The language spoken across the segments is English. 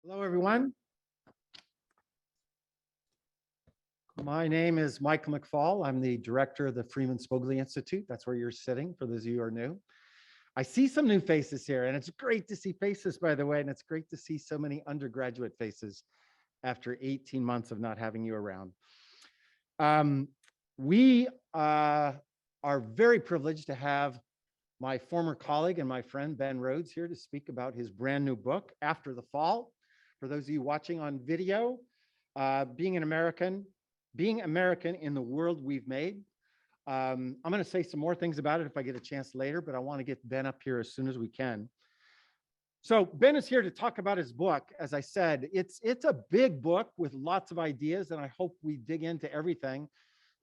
Hello, everyone. My name is Michael McFall. I'm the director of the Freeman Spogli Institute. That's where you're sitting, for those of you who are new. I see some new faces here, and it's great to see faces, by the way, and it's great to see so many undergraduate faces after 18 months of not having you around. We are very privileged to have my former colleague and my friend, Ben Rhodes, here to speak about his brand new book, After the Fall. For those of you watching on video, being American in the world we've made. I'm going to say some more things about it if I get a chance later, but I want to get Ben up here as soon as we can. So Ben is here to talk about his book. As I said, it's a big book with lots of ideas, and I hope we dig into everything.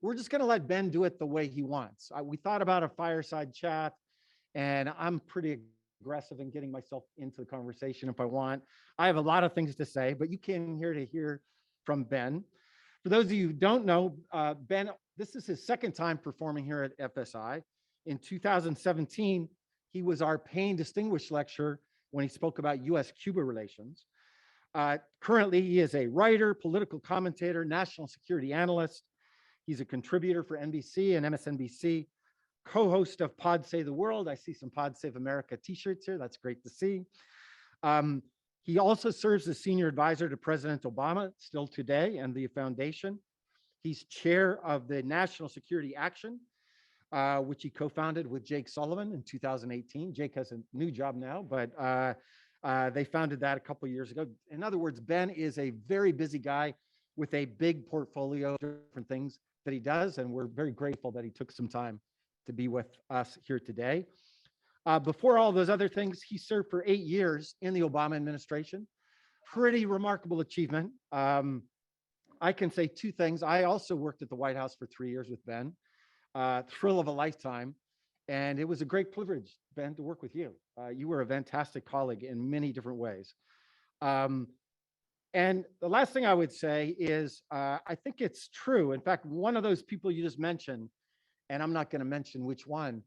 We're just going to let Ben do it the way he wants. We thought about a fireside chat, and I'm pretty aggressive in getting myself into the conversation if I want. I have a lot of things to say, but you came here to hear from Ben. For those of you who don't know, Ben, this is his second time performing here at FSI. In 2017, he was our Payne Distinguished Lecturer when he spoke about US-Cuba relations. Currently, he is a writer, political commentator, national security analyst. He's a contributor for NBC and MSNBC, co-host of Pod Save the World. I see some Pod Save America t-shirts here. That's great to see. He also serves as senior advisor to President Obama still today and the foundation. He's chair of the National Security Action, which he co-founded with Jake Sullivan in 2018. Jake has a new job now, but they founded that a couple of years ago. In other words, Ben is a very busy guy with a big portfolio of different things that he does, and we're very grateful that he took some time to be with us here today. Before all those other things, he served for 8 years in the Obama administration. Pretty remarkable achievement. I can say two things. I also worked at the White House for 3 years with Ben. Thrill of a lifetime. And it was a great privilege, Ben, to work with you. You were a fantastic colleague in many different ways. And the last thing I would say is, I think it's true. In fact, one of those people you just mentioned, and I'm not going to mention which one,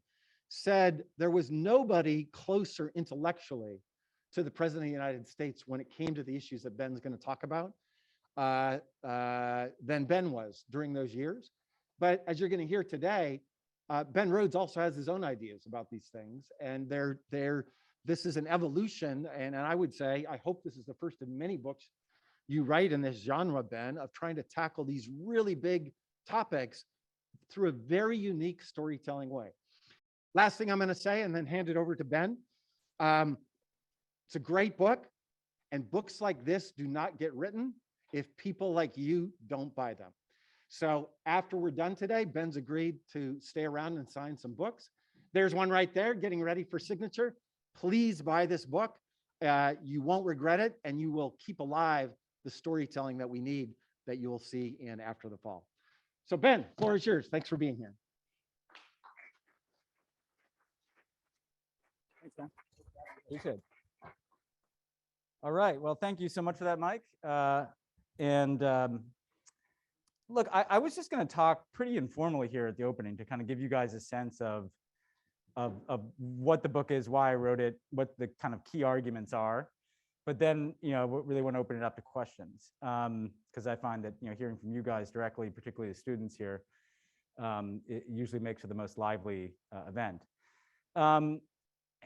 said there was nobody closer intellectually to the President of the United States when it came to the issues that Ben's going to talk about than Ben was during those years. But as you're going to hear today, Ben Rhodes also has his own ideas about these things, and this is an evolution. And I would say, I hope this is the first of many books you write in this genre, Ben, of trying to tackle these really big topics through a very unique storytelling way. Last thing I'm going to say, and then hand it over to Ben. It's a great book, and books like this do not get written if people like you don't buy them. So after we're done today, Ben's agreed to stay around and sign some books. There's one right there, getting ready for signature. Please buy this book. You won't regret it, and you will keep alive the storytelling that we need that you will see in After the Fall. So Ben, floor is yours. Thanks for being here. Thanks, man. Appreciate it. All right. Well, thank you so much for that, Mike. Look, I was just going to talk pretty informally here at the opening to kind of give you guys a sense of what the book is, why I wrote it, what the kind of key arguments are. But then, really want to open it up to questions, because I find that, hearing from you guys directly, particularly the students here, it usually makes for the most lively event.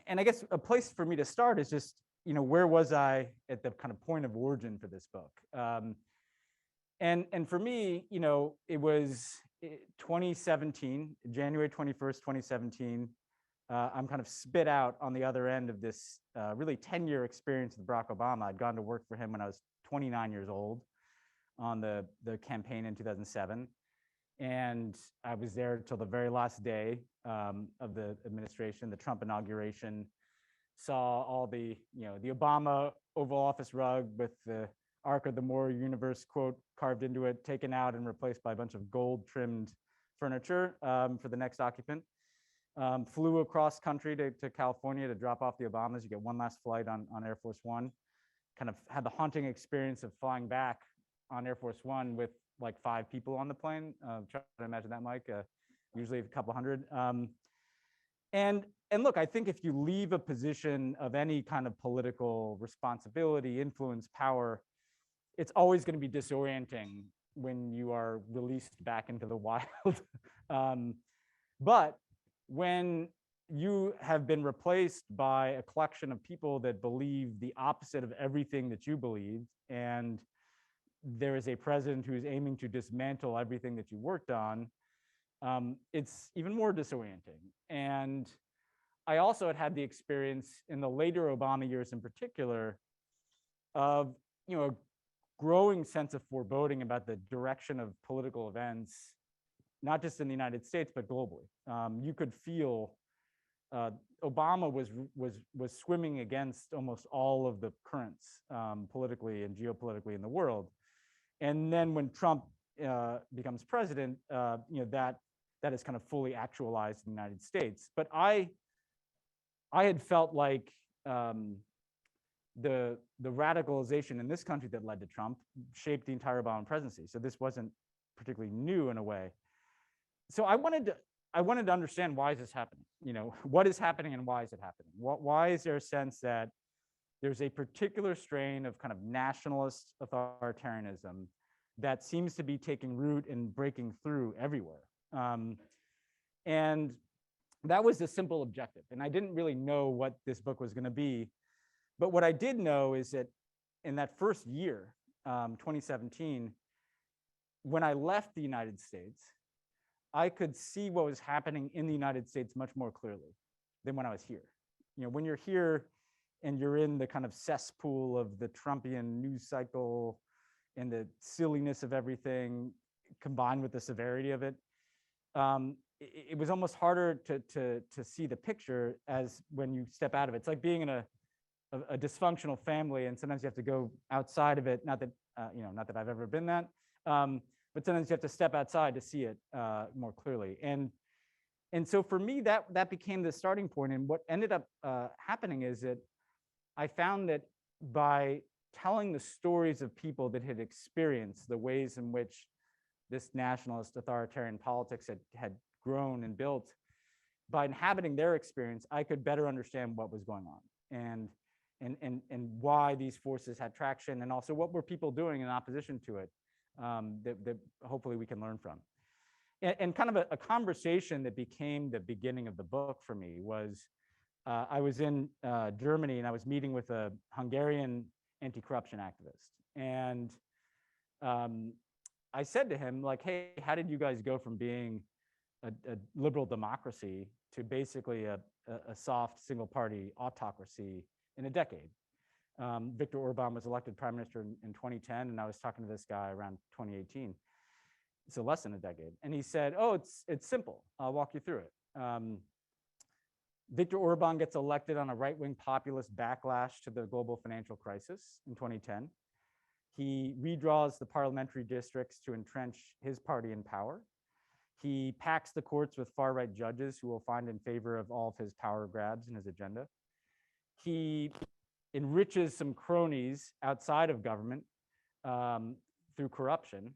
And I guess a place for me to start is just, where was I at the kind of point of origin for this book? And for me, it was 2017, January 21st, 2017. I'm kind of spit out on the other end of this really 10-year experience with Barack Obama. I'd gone to work for him when I was 29 years old on the campaign in 2007. And I was there till the very last day of the administration, the Trump inauguration, saw all the Obama Oval Office rug with the Ark of the Moore Universe quote carved into it, taken out and replaced by a bunch of gold-trimmed furniture for the next occupant. Flew across country to California to drop off the Obamas. You get one last flight on Air Force One. Kind of had the haunting experience of flying back on Air Force One with like 5 people on the plane. Try to imagine that, Mike. Usually a couple hundred. And and look, I think if you leave a position of any kind of political responsibility, influence, power, it's always going to be disorienting when you are released back into the wild. um, but when you have been replaced by a collection of people that believe the opposite of everything that you believed, and there is a president who's aiming to dismantle everything that you worked on, it's even more disorienting. And I also had the experience in the later Obama years in particular of, a growing sense of foreboding about the direction of political events, not just in the United States, but globally. You could feel Obama was swimming against almost all of the currents politically and geopolitically in the world. And then when Trump becomes president, that is kind of fully actualized in the United States. But I had felt like the radicalization in this country that led to Trump shaped the entire Obama presidency. So this wasn't particularly new in a way. So I wanted to understand, why is this happening? What is happening and why is it happening? Why is there a sense that there's a particular strain of kind of nationalist authoritarianism that seems to be taking root and breaking through everywhere? And that was the simple objective. And I didn't really know what this book was going to be. But what I did know is that in that first year, 2017, when I left the United States, I could see what was happening in the United States much more clearly than when I was here. When you're here and you're in the kind of cesspool of the Trumpian news cycle and the silliness of everything combined with the severity of it, it was almost harder to see the picture as when you step out of it. It's like being in a dysfunctional family, and sometimes you have to go outside of it. Not that not that I've ever been that, but sometimes you have to step outside to see it more clearly. And so for me, that became the starting point. And what ended up happening is that I found that by telling the stories of people that had experienced the ways in which this nationalist authoritarian politics had grown and built, by inhabiting their experience, I could better understand what was going on and why these forces had traction, and also what were people doing in opposition to it that hopefully we can learn from. And kind of a conversation that became the beginning of the book for me was, I was in Germany and I was meeting with a Hungarian anti-corruption activist. And I said to him, like, hey, how did you guys go from being a liberal democracy to basically a soft single party autocracy in a decade? Viktor Orban was elected prime minister in 2010, and I was talking to this guy around 2018. So less than a decade. And he said, oh, it's simple. I'll walk you through it. Viktor Orban gets elected on a right-wing populist backlash to the global financial crisis in 2010. He redraws the parliamentary districts to entrench his party in power. He packs the courts with far-right judges who will find in favor of all of his power grabs and his agenda. He enriches some cronies outside of government through corruption,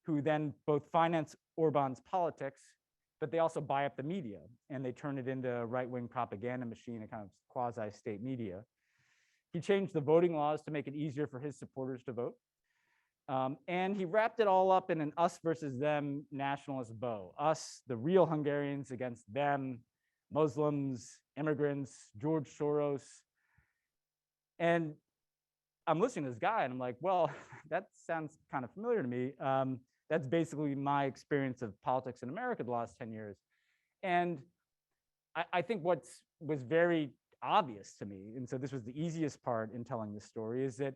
who then both finance Orban's politics, but they also buy up the media and they turn it into a right-wing propaganda machine, a kind of quasi-state media. He changed the voting laws to make it easier for his supporters to vote. And he wrapped it all up in an us versus them nationalist bow. Us, the real Hungarians, against them, Muslims, immigrants, George Soros. And I'm listening to this guy and I'm like, well, that sounds kind of familiar to me. That's basically my experience of politics in America the last 10 years. And I think what was very obvious to me, and so this was the easiest part in telling this story, is that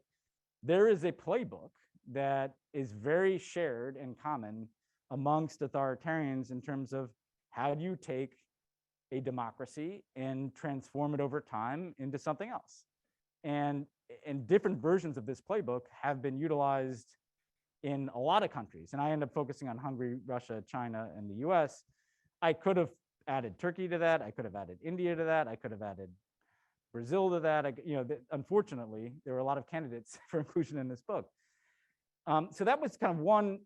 there is a playbook that is very shared and common amongst authoritarians in terms of how do you take a democracy and transform it over time into something else. And different versions of this playbook have been utilized in a lot of countries. And I end up focusing on Hungary, Russia, China, and the US. I could have added Turkey to that. I could have added India to that. I could have added Brazil to that. Unfortunately, there were a lot of candidates for inclusion in this book. So that was kind of one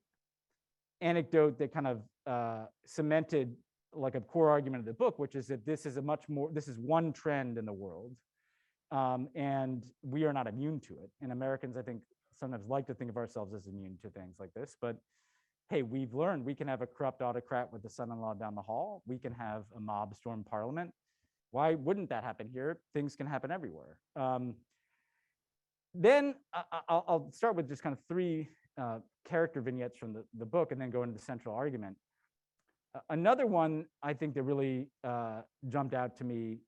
anecdote that kind of cemented like a core argument of the book, which is that this is this is one trend in the world, and we are not immune to it. And Americans, I think, sometimes like to think of ourselves as immune to things like this, but hey, we've learned we can have a corrupt autocrat with the son-in-law down the hall. We can have a mob storm parliament. Why wouldn't that happen here? Things can happen everywhere. Then I'll start with just kind of three character vignettes from the book and then go into the central argument. Another one I think that really jumped out to me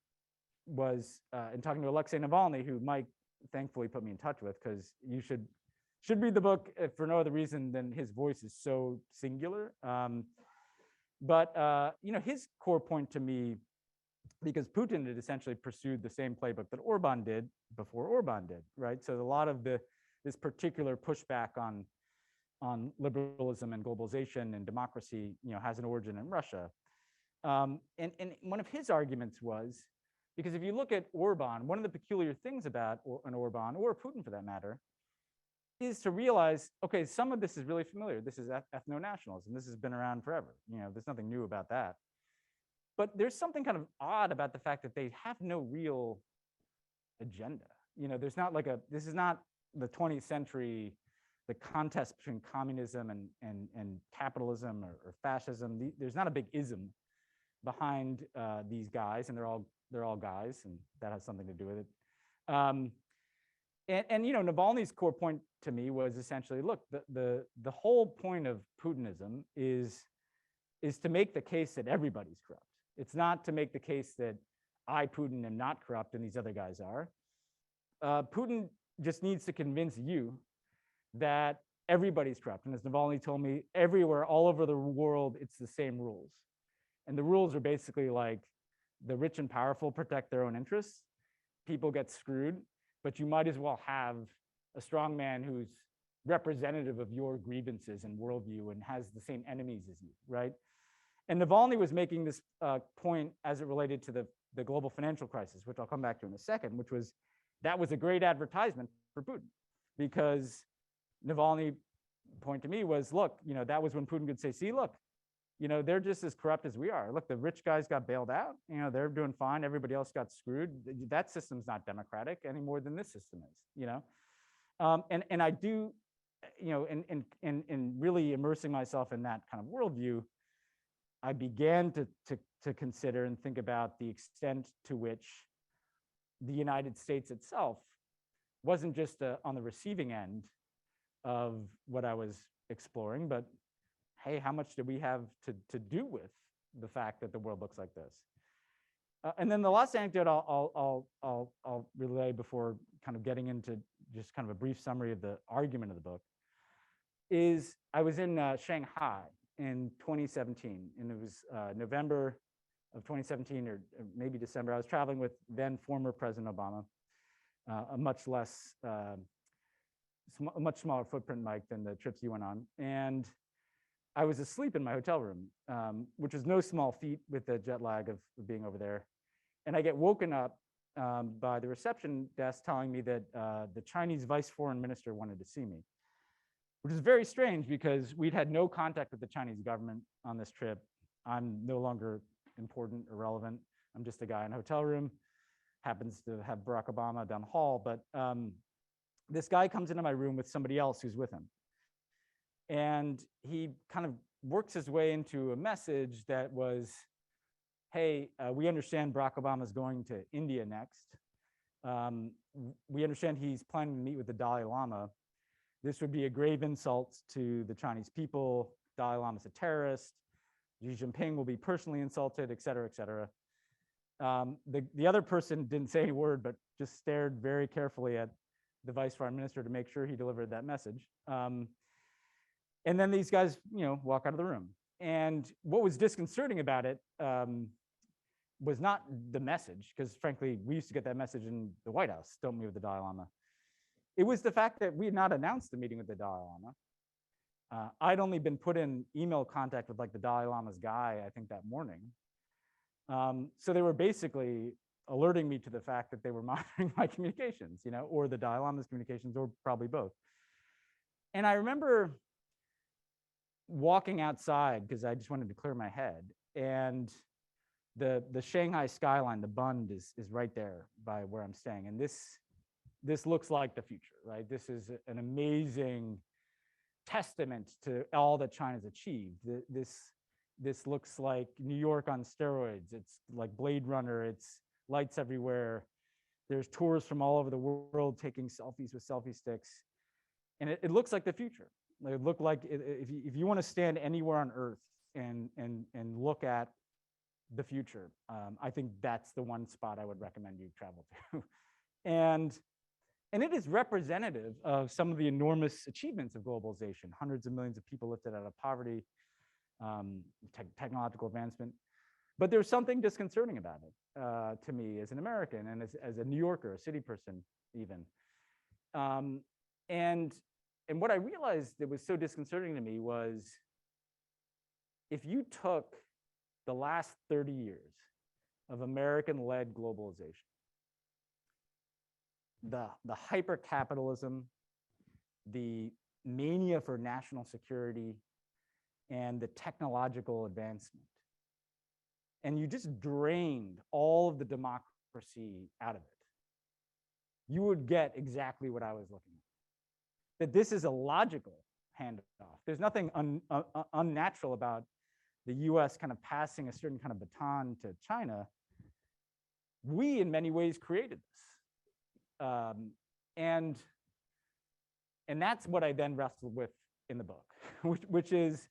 was in talking to Alexei Navalny, who Mike thankfully put me in touch with, because you should read the book if for no other reason than his voice is so singular. But you know, his core point to me, because Putin had essentially pursued the same playbook that Orban did before Orban did, right? So a lot of this particular pushback on liberalism and globalization and democracy, you know, has an origin in Russia. And one of his arguments was, because if you look at Orban, one of the peculiar things about an Orban, or Putin for that matter, is to realize, okay, some of this is really familiar. This is ethno-nationalism. This has been around forever. You know, there's nothing new about that. But there's something kind of odd about the fact that they have no real agenda. You know, there's not like this is not the 20th century, the contest between communism and capitalism or fascism. There's not a big ism behind these guys, and they're all guys, and that has something to do with it. And you know, Navalny's core point to me was essentially, look, the whole point of Putinism is to make the case that everybody's corrupt. It's not to make the case that I, Putin, am not corrupt and these other guys are. Putin just needs to convince you that everybody's corrupt. And as Navalny told me, everywhere, all over the world, it's the same rules. And the rules are basically like the rich and powerful protect their own interests. People get screwed, but you might as well have a strong man who's representative of your grievances and worldview and has the same enemies as you, right? And Navalny was making this point as it related to the global financial crisis, which I'll come back to in a second, which was, that was a great advertisement for Putin, because Navalny point to me was, look, you know, that was when Putin could say, see, look, you know, they're just as corrupt as we are. Look, the rich guys got bailed out. You know, they're doing fine. Everybody else got screwed. That system's not democratic any more than this system is, you know? And I do, you know, in really immersing myself in that kind of worldview, I began to consider and think about the extent to which the United States itself wasn't just on the receiving end of what I was exploring, but hey, how much do we have to do with the fact that the world looks like this? And then the last anecdote I'll relay before kind of getting into just kind of a brief summary of the argument of the book is, I was in Shanghai in 2017, and it was November of 2017 or maybe December. I was traveling with then former President Obama, a much smaller footprint, Mike, than the trips you went on. And I was asleep in my hotel room, which was no small feat with the jet lag of being over there. And I get woken up by the reception desk telling me that the Chinese vice foreign minister wanted to see me, which is very strange because we'd had no contact with the Chinese government on this trip. I'm no longer important or relevant. I'm just a guy in a hotel room, happens to have Barack Obama down the hall. But this guy comes into my room with somebody else who's with him. And he kind of works his way into a message that was, hey, we understand Barack Obama is going to India next. We understand he's planning to meet with the Dalai Lama. This would be a grave insult to the Chinese people. Dalai Lama's a terrorist. Xi Jinping will be personally insulted, et cetera, et cetera. The other person didn't say a word, but just stared very carefully at the vice foreign minister to make sure he delivered that message. And then these guys, you know, walk out of the room. And what was disconcerting about it was not the message, because frankly, we used to get that message in the White House, don't meet with the Dalai Lama. It was the fact that we had not announced the meeting with the Dalai Lama. I'd only been put in email contact with like the Dalai Lama's guy, I think that morning. So they were basically alerting me to the fact that they were monitoring my communications, you know, or the Dalai Lama's communications, or probably both. And I remember walking outside because I just wanted to clear my head. And the Shanghai skyline, the Bund is right there by where I'm staying. And this looks like the future, right? This is an amazing testament to all that China's achieved. This looks like New York on steroids. It's like Blade Runner. It's lights everywhere. There's tours from all over the world taking selfies with selfie sticks. And it looks like the future. It looked like if you want to stand anywhere on Earth and look at the future, I think that's the one spot I would recommend you travel to. And it is representative of some of the enormous achievements of globalization, hundreds of millions of people lifted out of poverty, technological advancement. But there's something disconcerting about it to me as an American and as a New Yorker, a city person even. And what I realized that was so disconcerting to me was if you took the last 30 years of American-led globalization, the hyper-capitalism, the mania for national security, and the technological advancement, and you just drained all of the democracy out of it, you would get exactly what I was looking at. That this is a logical handoff. There's nothing unnatural about the US kind of passing a certain kind of baton to China. We, in many ways, created this. And that's what I then wrestled with in the book, which is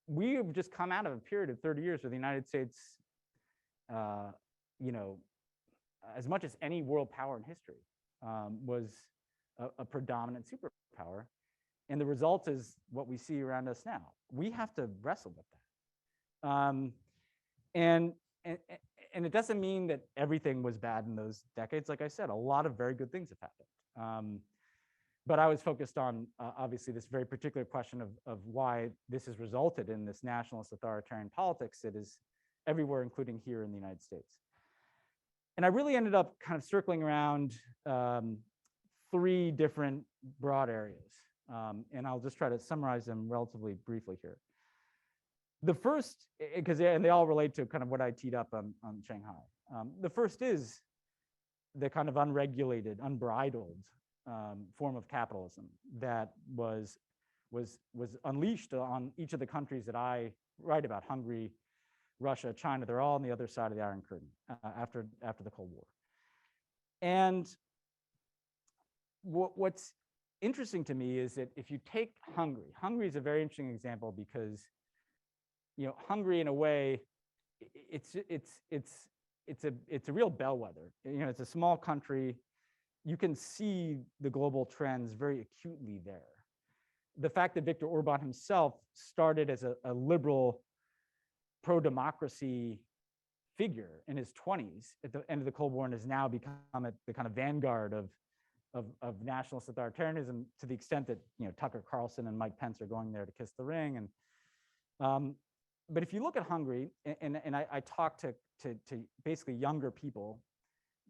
we have just come out of a period of 30 years where the United States, you know, as much as any world power in history, was a predominant superpower. And the result is what we see around us now. We have to wrestle with that. And it doesn't mean that everything was bad in those decades. Like I said, a lot of very good things have happened. But I was focused on, obviously, this very particular question of why this has resulted in this nationalist authoritarian politics that is everywhere, including here in the United States. And I really ended up kind of circling around 3 different broad areas. And I'll just try to summarize them relatively briefly here. The first, because they all relate to kind of what I teed up on Shanghai. The first is the kind of unregulated, unbridled form of capitalism that was unleashed on each of the countries that I write about: Hungary, Russia, China. They're all on the other side of the Iron Curtain after the Cold War. And what's interesting to me is that if you take Hungary, Hungary is a very interesting example because, you know, Hungary in a way, it's a real bellwether. You know, it's a small country. You can see the global trends very acutely there. The fact that Viktor Orban himself started as a liberal pro-democracy figure in his 20s at the end of the Cold War and has now become the kind of vanguard of nationalist authoritarianism, to the extent that, you know, Tucker Carlson and Mike Pence are going there to kiss the ring. And but if you look at Hungary, and I talk to basically younger people,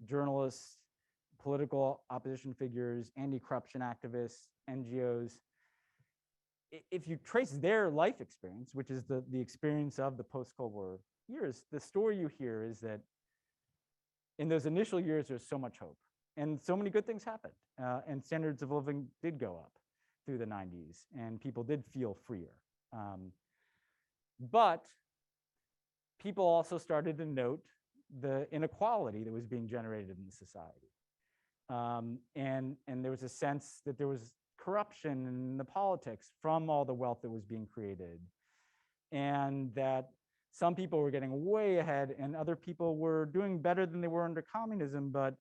journalists, political opposition figures, anti-corruption activists, NGOs, if you trace their life experience, which is the experience of the post-Cold War years, the story you hear is that in those initial years, there's so much hope. And so many good things happened. And standards of living did go up through the 90s, and people did feel freer. But people also started to note the inequality that was being generated in the society. And there was a sense that there was corruption in the politics from all the wealth that was being created. And that some people were getting way ahead and other people were doing better than they were under communism, but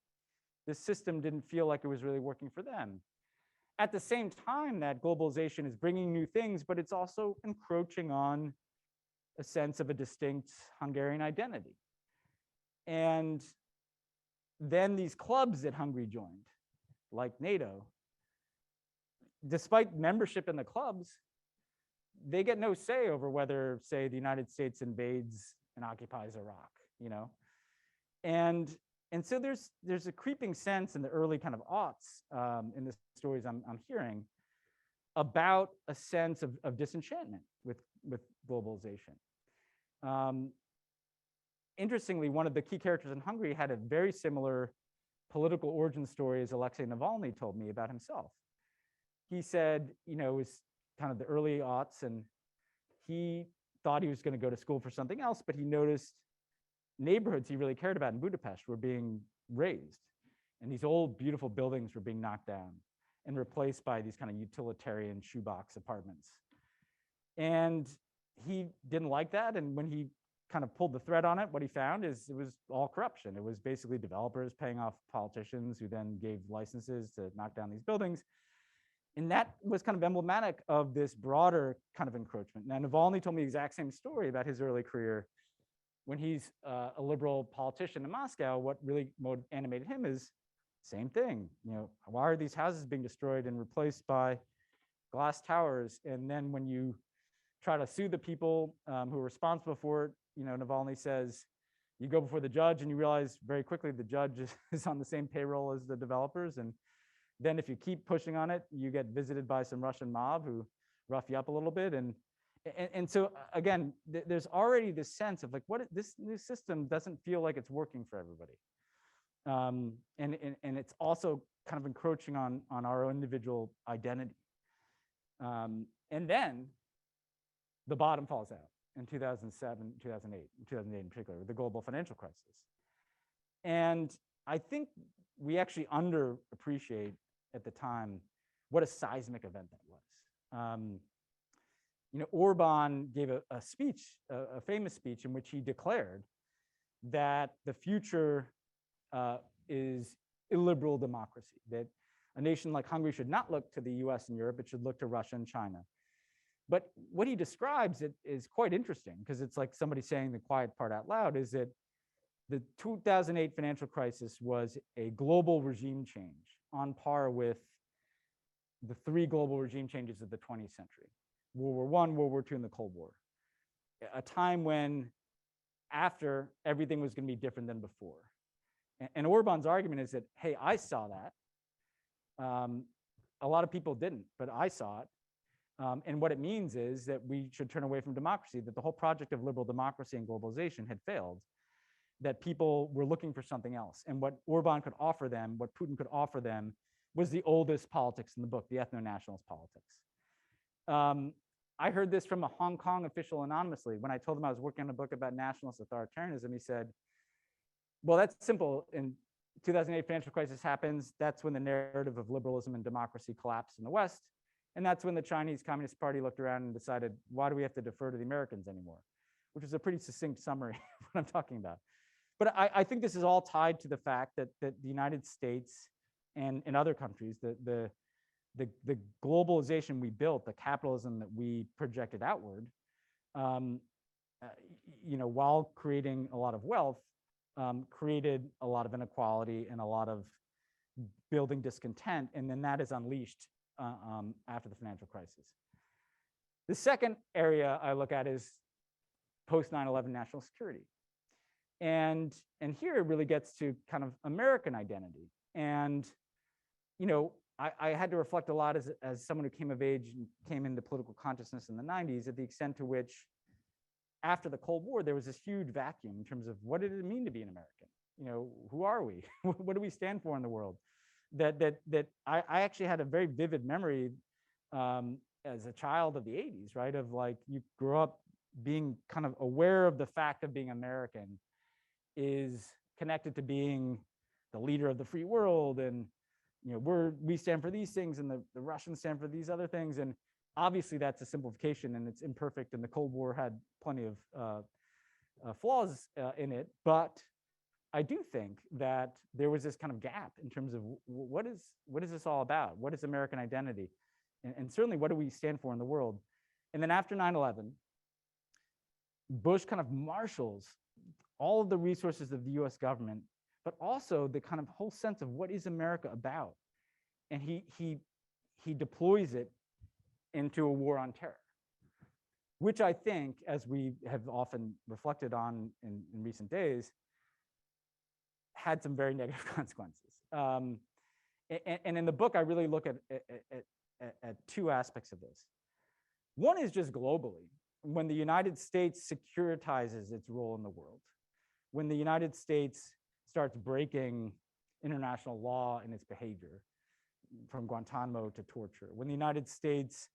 the system didn't feel like it was really working for them. At the same time, that globalization is bringing new things, but it's also encroaching on a sense of a distinct Hungarian identity. And then these clubs that Hungary joined, like NATO, despite membership in the clubs, they get no say over whether, say, the United States invades and occupies Iraq, you know? And so there's a creeping sense in the early kind of aughts in the stories I'm hearing about a sense of disenchantment with globalization. Um, Interestingly, one of the key characters in Hungary had a very similar political origin story as Alexei Navalny told me about himself. He said, you know, it was kind of the early aughts, and he thought he was going to go to school for something else, but he noticed neighborhoods he really cared about in Budapest were being razed. And these old, beautiful buildings were being knocked down and replaced by these kind of utilitarian shoebox apartments. And he didn't like that. And when he kind of pulled the thread on it, what he found is it was all corruption. It was basically developers paying off politicians who then gave licenses to knock down these buildings. And that was kind of emblematic of this broader kind of encroachment. Now, Navalny told me the exact same story about his early career. When he's a liberal politician in Moscow, what really animated him is same thing. You know, why are these houses being destroyed and replaced by glass towers? And then when you try to sue the people who are responsible for it, you know, Navalny says, you go before the judge and you realize very quickly the judge is on the same payroll as the developers. And then if you keep pushing on it, you get visited by some Russian mob who rough you up a little bit. And so again, there's already this sense of like, this new system doesn't feel like it's working for everybody. And it's also kind of encroaching on our individual identity. And then the bottom falls out in 2007, 2008 in particular, with the global financial crisis. And I think we actually underappreciate at the time what a seismic event that was. You know, Orban gave a speech, a famous speech in which he declared that the future is illiberal democracy, that a nation like Hungary should not look to the US and Europe, it should look to Russia and China. But what he describes is quite interesting, because it's like somebody saying the quiet part out loud, is that the 2008 financial crisis was a global regime change on par with the three global regime changes of the 20th century. World War I, World War II, and the Cold War. A time when after everything was going to be different than before. And Orban's argument is that, hey, I saw that. A lot of people didn't, but I saw it. And what it means is that we should turn away from democracy, that the whole project of liberal democracy and globalization had failed, that people were looking for something else. And what Orban could offer them, what Putin could offer them, was the oldest politics in the book, the ethno-nationalist politics. I heard this from a Hong Kong official anonymously. When I told him I was working on a book about nationalist authoritarianism, he said, well, that's simple. In 2008 financial crisis happens. That's when the narrative of liberalism and democracy collapsed in the West. And that's when the Chinese Communist Party looked around and decided, why do we have to defer to the Americans anymore? Which is a pretty succinct summary of what I'm talking about. But I think this is all tied to the fact that the United States and in other countries, the globalization we built, the capitalism that we projected outward, you know, while creating a lot of wealth, created a lot of inequality and a lot of building discontent, and then that is unleashed after the financial crisis. The second area I look at is post 9/11 national security. And here it really gets to kind of American identity. And, you know, I had to reflect a lot as someone who came of age and came into political consciousness in the 90s, at the extent to which after the Cold War, there was this huge vacuum in terms of what did it mean to be an American? You know, who are we? What do we stand for in the world? That I actually had a very vivid memory as a child of the 80s, right? Of like, you grew up being kind of aware of the fact of being American is connected to being the leader of the free world, and you know, we stand for these things and the Russians stand for these other things. And obviously that's a simplification and it's imperfect, and the Cold War had plenty of flaws in it. But I do think that there was this kind of gap in terms of what is this all about? What is American identity? And certainly what do we stand for in the world? And then after 9/11, Bush kind of marshals all of the resources of the US government, but also the kind of whole sense of what is America about. And he deploys it into a war on terror, which I think, as we have often reflected on in recent days, had some very negative consequences. And in the book, I really look at two aspects of this. One is just globally. when the United States securitizes its role in the world, when the United States starts breaking international law in its behavior, from Guantanamo to torture, when the United States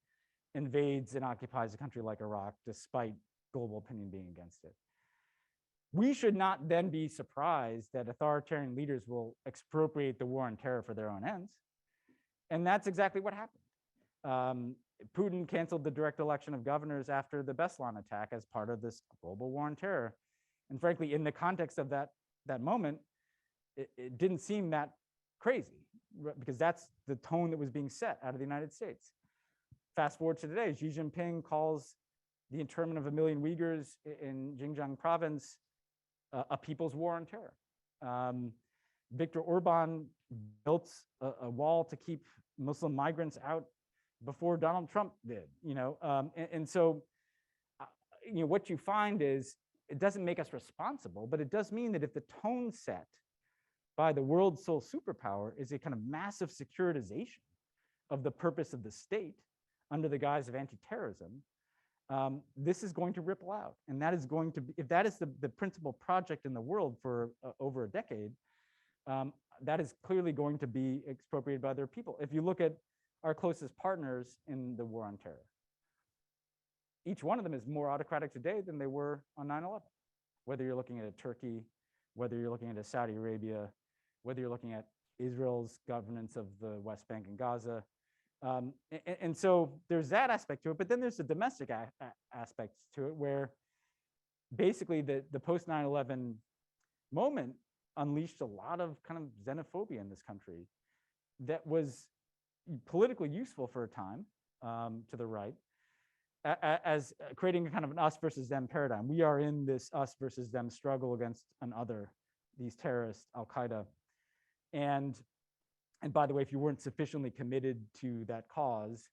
invades and occupies a country like Iraq, despite global opinion being against it, we should not then be surprised that authoritarian leaders will expropriate the war on terror for their own ends. And that's exactly what happened. Putin canceled the direct election of governors after the Beslan attack as part of this global war on terror. And frankly, in the context of that moment, it didn't seem that crazy, because that's the tone that was being set out of the United States. Fast forward to today, Xi Jinping calls the internment of 1 million Uyghurs in Xinjiang province a people's war on terror. Viktor Orban built a wall to keep Muslim migrants out before Donald Trump did, and so, what you find is it doesn't make us responsible, but it does mean that if the tone set by the world's sole superpower is a kind of massive securitization of the purpose of the state under the guise of anti-terrorism, this is going to ripple out. And that is going to be, if that is the principal project in the world for over a decade, that is clearly going to be expropriated by other people. If you look at our closest partners in the war on terror, each one of them is more autocratic today than they were on 9/11. Whether you're looking at a Turkey, whether you're looking at a Saudi Arabia, whether you're looking at Israel's governance of the West Bank and Gaza. And so there's that aspect to it, but then there's the domestic aspects to it, where basically the post 9/11 moment unleashed a lot of kind of xenophobia in this country that was politically useful for a time to the right, as creating a kind of an us versus them paradigm. We are in this us versus them struggle against an other, these terrorists, Al-Qaeda. And by the way, if you weren't sufficiently committed to that cause,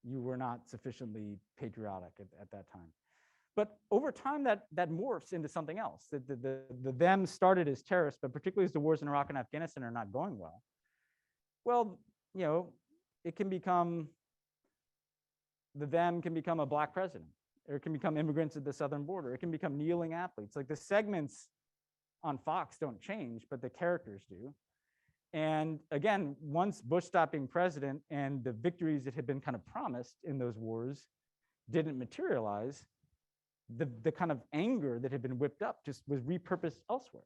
you were not sufficiently patriotic at that time. But over time, that morphs into something else. The them started as terrorists, but particularly as the wars in Iraq and Afghanistan are not going well, it can become, the them can become a black president, or it can become immigrants at the southern border. It can become kneeling athletes. Like, the segments on Fox don't change, but the characters do. And again, once Bush stopped being president and the victories that had been kind of promised in those wars didn't materialize, the kind of anger that had been whipped up just was repurposed elsewhere.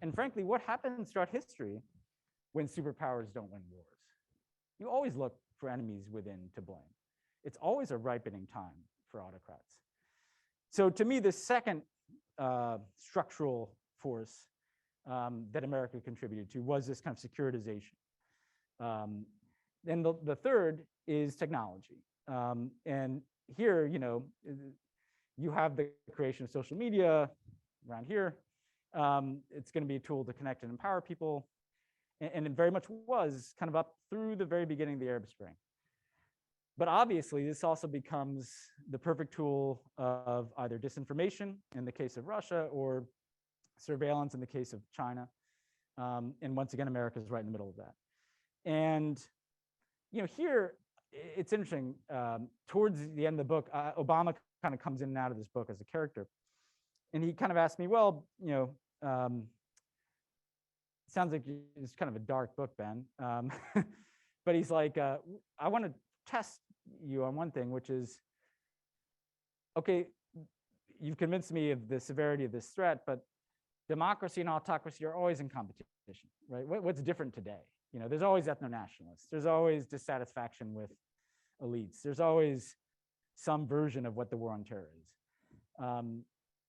And frankly, what happens throughout history when superpowers don't win wars? You always look for enemies within to blame. It's always a ripening time for autocrats. So to me, the second structural force that America contributed to was this kind of securitization. And the third is technology. And here, you have the creation of social media around here. It's going to be a tool to connect and empower people. And it very much was kind of up through the very beginning of the Arab Spring. But obviously, this also becomes the perfect tool of either disinformation in the case of Russia, or surveillance in the case of China. And once again, America is right in the middle of that. And here, it's interesting. Towards the end of the book, Obama kind of comes in and out of this book as a character. And he kind of asked me, well, sounds like it's kind of a dark book, Ben. But he's like, I want to test you on one thing, which is, okay, you've convinced me of the severity of this threat, but democracy and autocracy are always in competition, right? What's different today? There's always ethno-nationalists. There's always dissatisfaction with elites. There's always some version of what the war on terror is.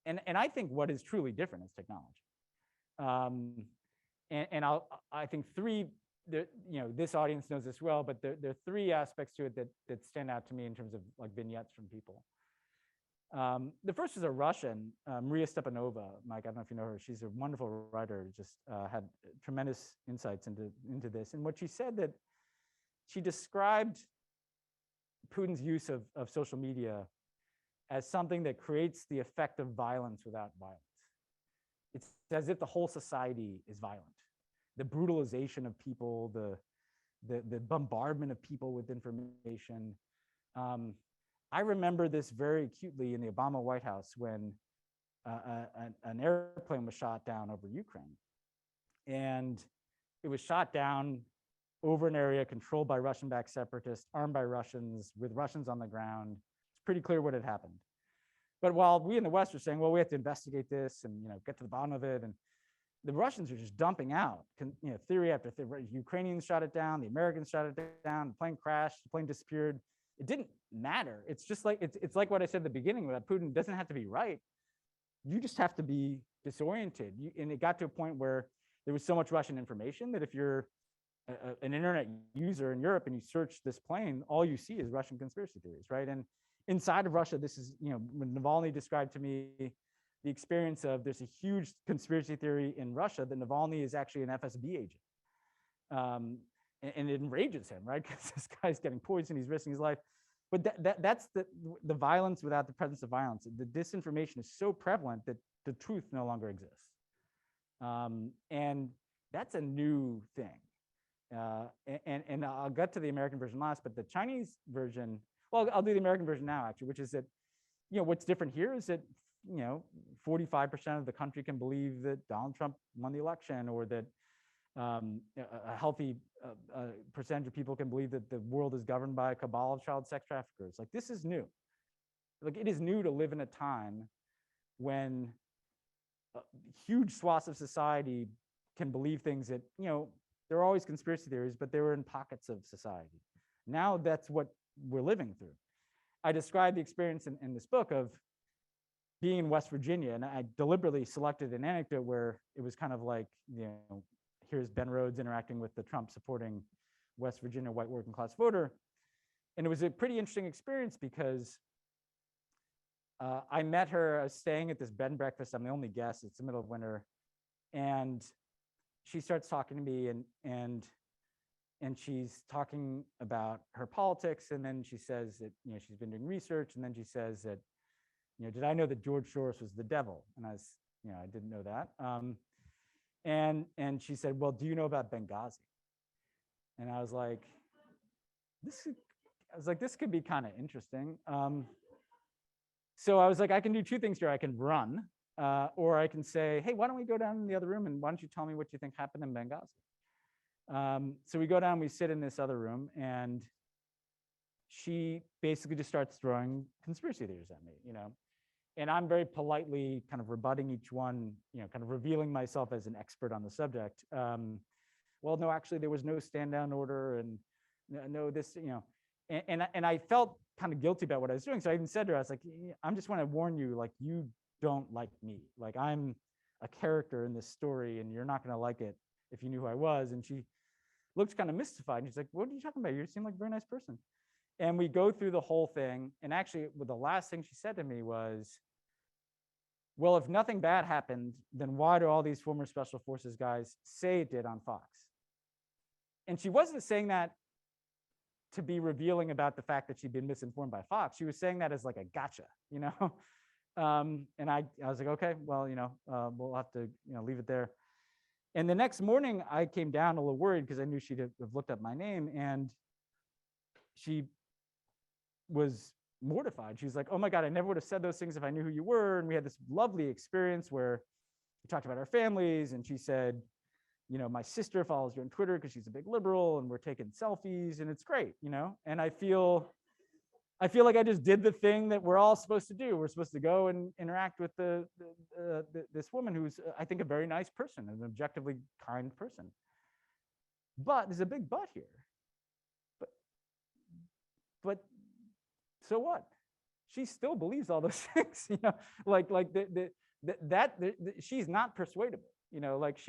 And I think what is truly different is technology. I think this audience knows this well, but there are three aspects to it that stand out to me in terms of like vignettes from people. The first is a Russian, Maria Stepanova. Mike, I don't know if you know her. She's a wonderful writer, just had tremendous insights into this. And what she said, that she described Putin's use of social media as something that creates the effect of violence without violence. It's as if the whole society is violent. The brutalization of people, the bombardment of people with information. I remember this very acutely in the Obama White House when an airplane was shot down over Ukraine. And it was shot down over an area controlled by Russian-backed separatists, armed by Russians, with Russians on the ground. It's pretty clear what had happened. But while we in the West are saying, well, we have to investigate this and get to the bottom of it, and the Russians are just dumping out, theory after theory. Ukrainians shot it down, the Americans shot it down, the plane crashed, the plane disappeared. It didn't matter. It's just like it's like what I said at the beginning, that Putin doesn't have to be right. You just have to be disoriented. And it got to a point where there was so much Russian information that if you're an internet user in Europe and you search this plane, all you see is Russian conspiracy theories, right? And inside of Russia, this is, when Navalny described to me the experience of, there's a huge conspiracy theory in Russia that Navalny is actually an FSB agent. And it enrages him, right? Because this guy's getting poisoned, he's risking his life. But that's the violence without the presence of violence. The disinformation is so prevalent that the truth no longer exists. And that's a new thing. And I'll get to the American version last, but the Chinese version, well, I'll do the American version now, actually, which is that, what's different here is that, 45% of the country can believe that Donald Trump won the election, or that a healthy percentage of people can believe that the world is governed by a cabal of child sex traffickers. Like, this is new. Like, it is new to live in a time when huge swaths of society can believe things that, there are always conspiracy theories, but they were in pockets of society. Now that's what we're living through. I described the experience in this book of being in West Virginia, and I deliberately selected an anecdote where it was kind of like, here's Ben Rhodes interacting with the Trump supporting West Virginia white working class voter. And it was a pretty interesting experience because I met her, I was staying at this bed and breakfast. I'm the only guest, it's the middle of winter. And she starts talking to me and she's talking about her politics. And then she says that, she's been doing research. And then she says that, did I know that George Soros was the devil? And I was, I didn't know that. And she said, well, do you know about Benghazi? And I was like, this could be kind of interesting. So I was like, I can do two things here. I can run, or I can say, hey, why don't we go down in the other room and why don't you tell me what you think happened in Benghazi? So we go down, we sit in this other room, and she basically just starts throwing conspiracy theories at me, and I'm very politely kind of rebutting each one, kind of revealing myself as an expert on the subject. Well, no, actually there was no stand down order, and no this, and I felt kind of guilty about what I was doing. So I even said to her, I was like, I just want to warn you, like, you don't like me. Like, I'm a character in this story and you're not going to like it if you knew who I was. And she looked kind of mystified. And she's like, what are you talking about? You seem like a very nice person. And we go through the whole thing. And actually, the last thing she said to me was, well, if nothing bad happened, then why do all these former special forces guys say it did on Fox? And she wasn't saying that to be revealing about the fact that she'd been misinformed by Fox. She was saying that as like a gotcha, and I was like, okay, well, we'll have to, leave it there. And the next morning I came down a little worried because I knew she'd have looked up my name, and she was mortified. She was like, oh my God, I never would have said those things if I knew who you were. And we had this lovely experience where we talked about our families, and she said, my sister follows you on Twitter because she's a big liberal, and we're taking selfies, and it's great, and I feel like I just did the thing that we're all supposed to do. We're supposed to go and interact with this woman who's, I think, a very nice person, an objectively kind person. But there's a big but here. But so what? She still believes all those things, she's not persuadable, like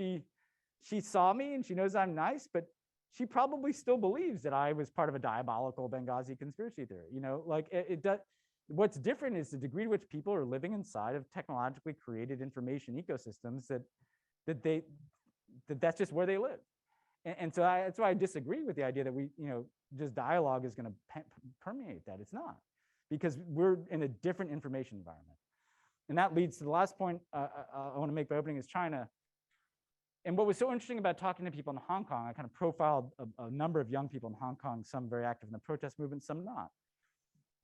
she saw me and she knows I'm nice, but she probably still believes that I was part of a diabolical Benghazi conspiracy theory. It does. What's different is the degree to which people are living inside of technologically created information ecosystems that's just where they live. And so that's why I disagree with the idea that we, just dialogue is going to permeate that. It's not, because we're in a different information environment. And that leads to the last point I want to make by opening is China. And what was so interesting about talking to people in Hong Kong, I kind of profiled a number of young people in Hong Kong, some very active in the protest movement, some not.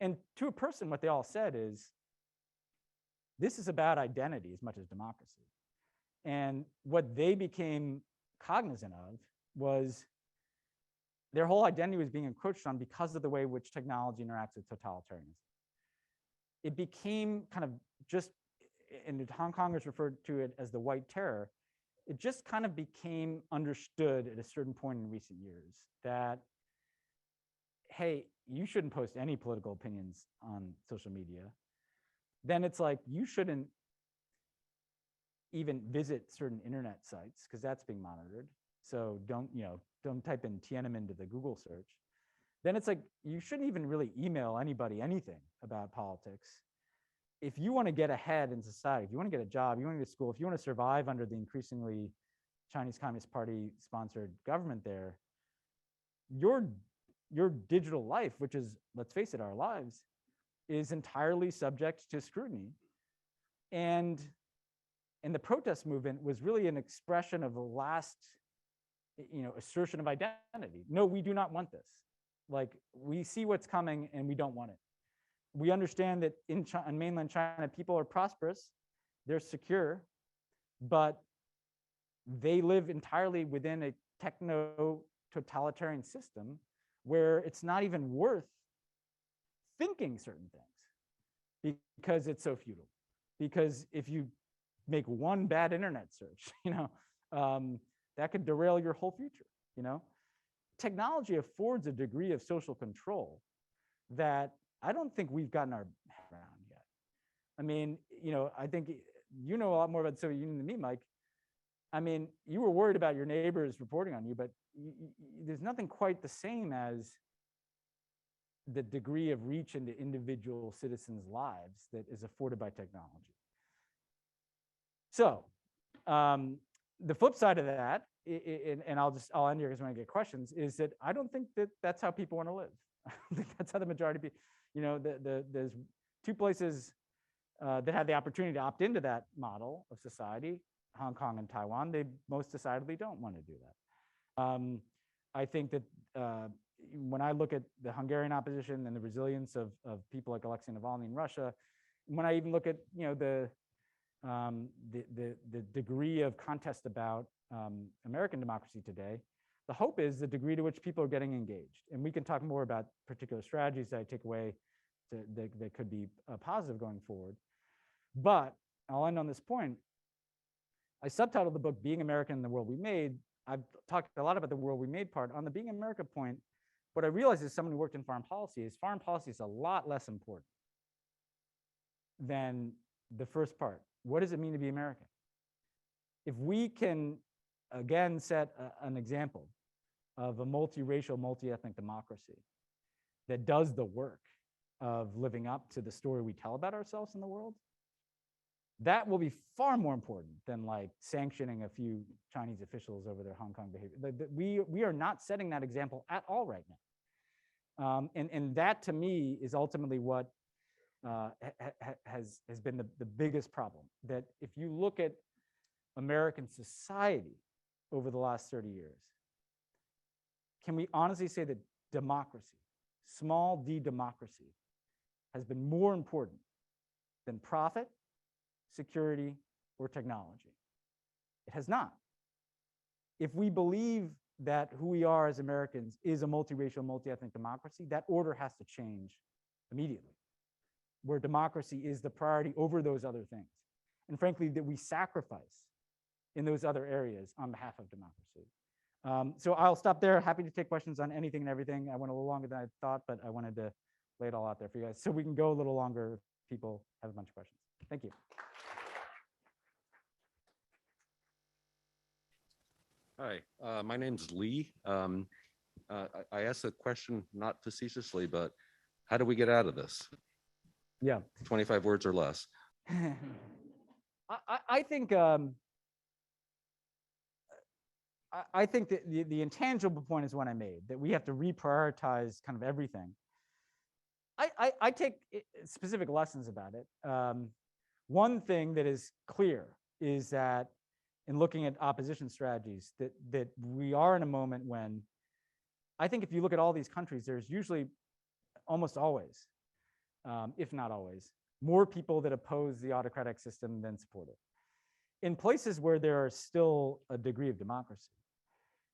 And to a person, what they all said is, this is about identity as much as democracy. And what they became cognizant of was their whole identity was being encroached on because of the way which technology interacts with totalitarianism. It became kind of just, and Hong Kongers referred to it as the white terror. It just kind of became understood at a certain point in recent years that, hey, you shouldn't post any political opinions on social media. Then it's like, you shouldn't even visit certain internet sites because that's being monitored. So don't type in Tiananmen into the Google search. Then it's like, you shouldn't even really email anybody anything about politics. If you want to get ahead in society, if you want to get a job, you want to go to school, if you want to survive under the increasingly Chinese Communist Party sponsored government there, your digital life, which is, let's face it, our lives, is entirely subject to scrutiny. And the protest movement was really an expression of the last, assertion of identity. No, we do not want this. Like, we see what's coming and we don't want it. We understand that in mainland China, people are prosperous, they're secure, but they live entirely within a techno-totalitarian system where it's not even worth thinking certain things because it's so futile. Because if you make one bad internet search, that could derail your whole future. Technology affords a degree of social control that I don't think we've gotten our head around yet. I mean, I think you know a lot more about the Soviet Union than me, Mike. I mean, you were worried about your neighbors reporting on you, but there's nothing quite the same as the degree of reach into individual citizens' lives that is afforded by technology. So the flip side of that, and I'll end here because when I get questions, is that I don't think that that's how people want to live. I don't think that's how the majority of people, there's two places that had the opportunity to opt into that model of society, Hong Kong and Taiwan. They most decidedly don't want to do that. I think that when I look at the Hungarian opposition and the resilience of people like Alexei Navalny in Russia, when I even look at the degree of contest about American democracy today, the hope is the degree to which people are getting engaged. And we can talk more about particular strategies that I take away that could be positive going forward. But I'll end on this point. I subtitled the book, Being American in the World We Made. I've talked a lot about the world we made part. On the Being America point, what I realized as someone who worked in foreign policy is a lot less important than the first part. What does it mean to be American? If we can, again, set an example of a multiracial, multi-ethnic democracy that does the work of living up to the story we tell about ourselves in the world, that will be far more important than like sanctioning a few Chinese officials over their Hong Kong behavior. We are not setting that example at all right now. And that to me is ultimately what has been the biggest problem. That if you look at American society over the last 30 years, can we honestly say that democracy, small d democracy, has been more important than profit, security, or technology? It has not. If we believe that who we are as Americans is a multiracial, multi-ethnic democracy, that order has to change immediately, where democracy is the priority over those other things. And frankly, that we sacrifice in those other areas on behalf of democracy. So I'll stop there. Happy to take questions on anything and everything. I went a little longer than I thought, but I wanted to lay it all out there for you guys so we can go a little longer if people have a bunch of questions. Thank you. Hi, my name's Lee. I asked a question not facetiously, but how do we get out of this? Yeah. 25 words or less. I think I think that the intangible point is one I made, that we have to reprioritize kind of everything. I take specific lessons about it. One thing that is clear is that in looking at opposition strategies, that we are in a moment when I think if you look at all these countries, there's usually almost always if not always, more people that oppose the autocratic system than support it. In places where there is still a degree of democracy,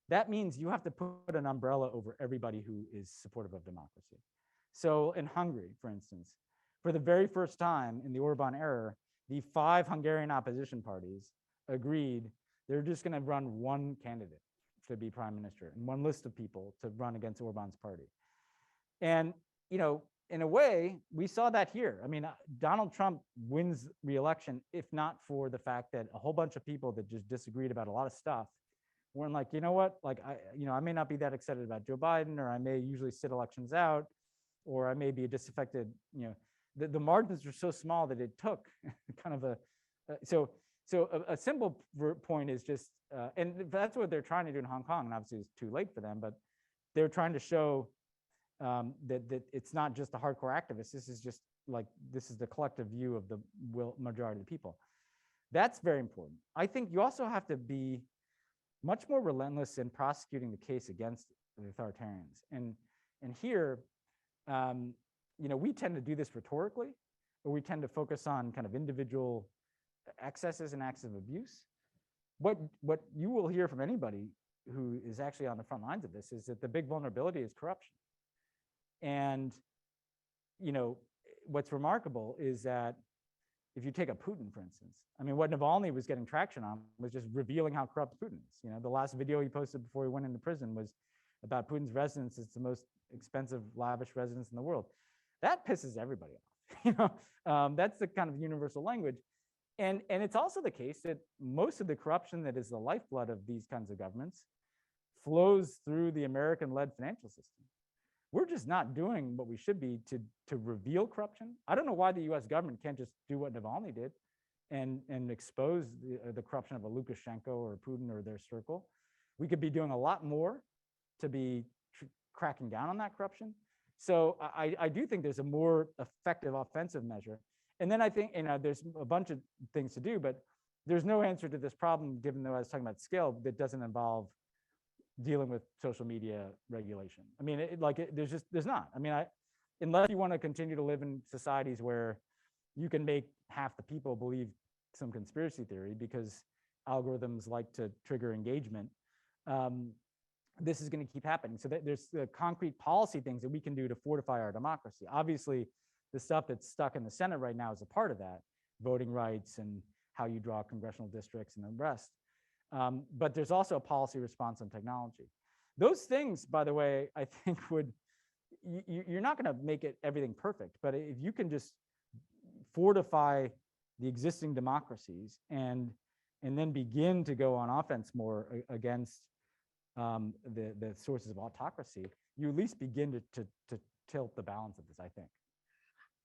that means you have to put an umbrella over everybody who is supportive of democracy. So in Hungary, for instance, for the very first time in the Orban era, the 5 Hungarian opposition parties agreed they're just going to run one candidate to be prime minister and one list of people to run against Orban's party. And, you know, in a way, we saw that here. I mean, Donald Trump wins re-election, if not for the fact that a whole bunch of people that just disagreed about a lot of stuff weren't like, you know what, like, I may not be that excited about Joe Biden, or I may usually sit elections out, or I may be a disaffected, the margins are so small that it took kind of so a simple point is just, and that's what they're trying to do in Hong Kong, and obviously it's too late for them, but they're trying to show that it's not just the hardcore activists. This is just like, this is the collective view of the majority of the people. That's very important. I think you also have to be much more relentless in prosecuting the case against the authoritarians. And here, we tend to do this rhetorically, or we tend to focus on kind of individual excesses and acts of abuse. What you will hear from anybody who is actually on the front lines of this is that the big vulnerability is corruption. And, what's remarkable is that if you take a Putin, for instance, I mean, what Navalny was getting traction on was just revealing how corrupt Putin is. The last video he posted before he went into prison was about Putin's residence. It's the most expensive, lavish residence in the world. That pisses everybody off. That's the kind of universal language. And it's also the case that most of the corruption that is the lifeblood of these kinds of governments flows through the American-led financial system. We're just not doing what we should be to reveal corruption. I don't know why the US government can't just do what Navalny did and expose the corruption of a Lukashenko or Putin or their circle. We could be doing a lot more to be cracking down on that corruption. So I do think there's a more effective offensive measure. And then I think, there's a bunch of things to do, but there's no answer to this problem, given that I was talking about scale, that doesn't involve dealing with social media regulation. I mean, there's not. I mean, unless you want to continue to live in societies where you can make half the people believe some conspiracy theory because algorithms like to trigger engagement, this is going to keep happening. So there's the concrete policy things that we can do to fortify our democracy. Obviously, the stuff that's stuck in the Senate right now is a part of that, voting rights and how you draw congressional districts and the rest. But there's also a policy response on technology. Those things, by the way, I think you're not going to make everything perfect, but if you can just fortify the existing democracies and then begin to go on offense more against the sources of autocracy, you at least begin to tilt the balance of this, I think.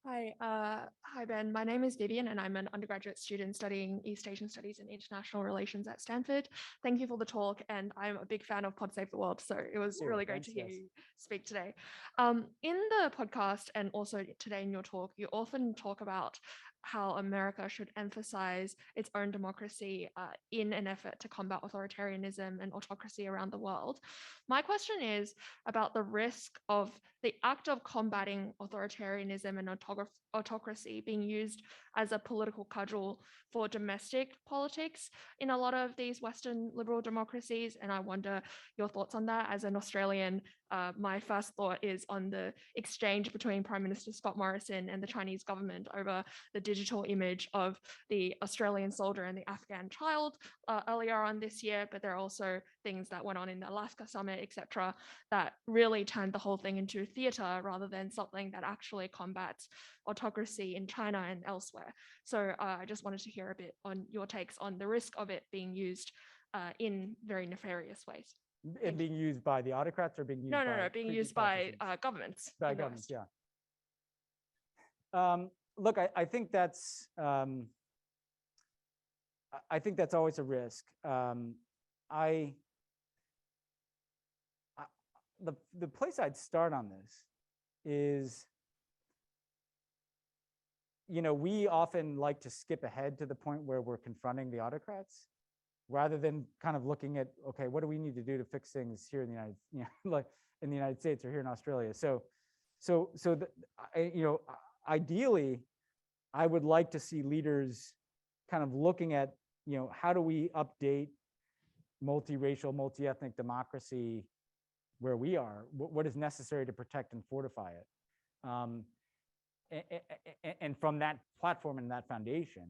Hi, Ben. My name is Vivian, and I'm an undergraduate student studying East Asian Studies and International Relations at Stanford. Thank you for the talk, and I'm a big fan of Pod Save the World, so it was really great to hear you speak today. In the podcast and also today in your talk, you often talk about how America should emphasize its own democracy in an effort to combat authoritarianism and autocracy around the world. My question is about the risk of the act of combating authoritarianism and autocracy being used as a political cudgel for domestic politics in a lot of these Western liberal democracies. And I wonder your thoughts on that. As an Australian, my first thought is on the exchange between Prime Minister Scott Morrison and the Chinese government over the digital image of the Australian soldier and the Afghan child earlier on this year. But there are also things that went on in the Alaska summit, etc., that really turned the whole thing into theater rather than something that actually combats autocracy in China and elsewhere. So I just wanted to hear a bit on your takes on the risk of it being used in very nefarious ways. It being used by the autocrats or being used by being used by governments. By governments, yeah. Look, I think that's always a risk. The place I'd start on this is, we often like to skip ahead to the point where we're confronting the autocrats, rather than kind of looking at, okay, what do we need to do to fix things here in the United, like in the United States or here in Australia? I ideally, I would like to see leaders kind of looking at, how do we update multiracial, multi-ethnic democracy where we are? What is necessary to protect and fortify it? And from that platform and that foundation,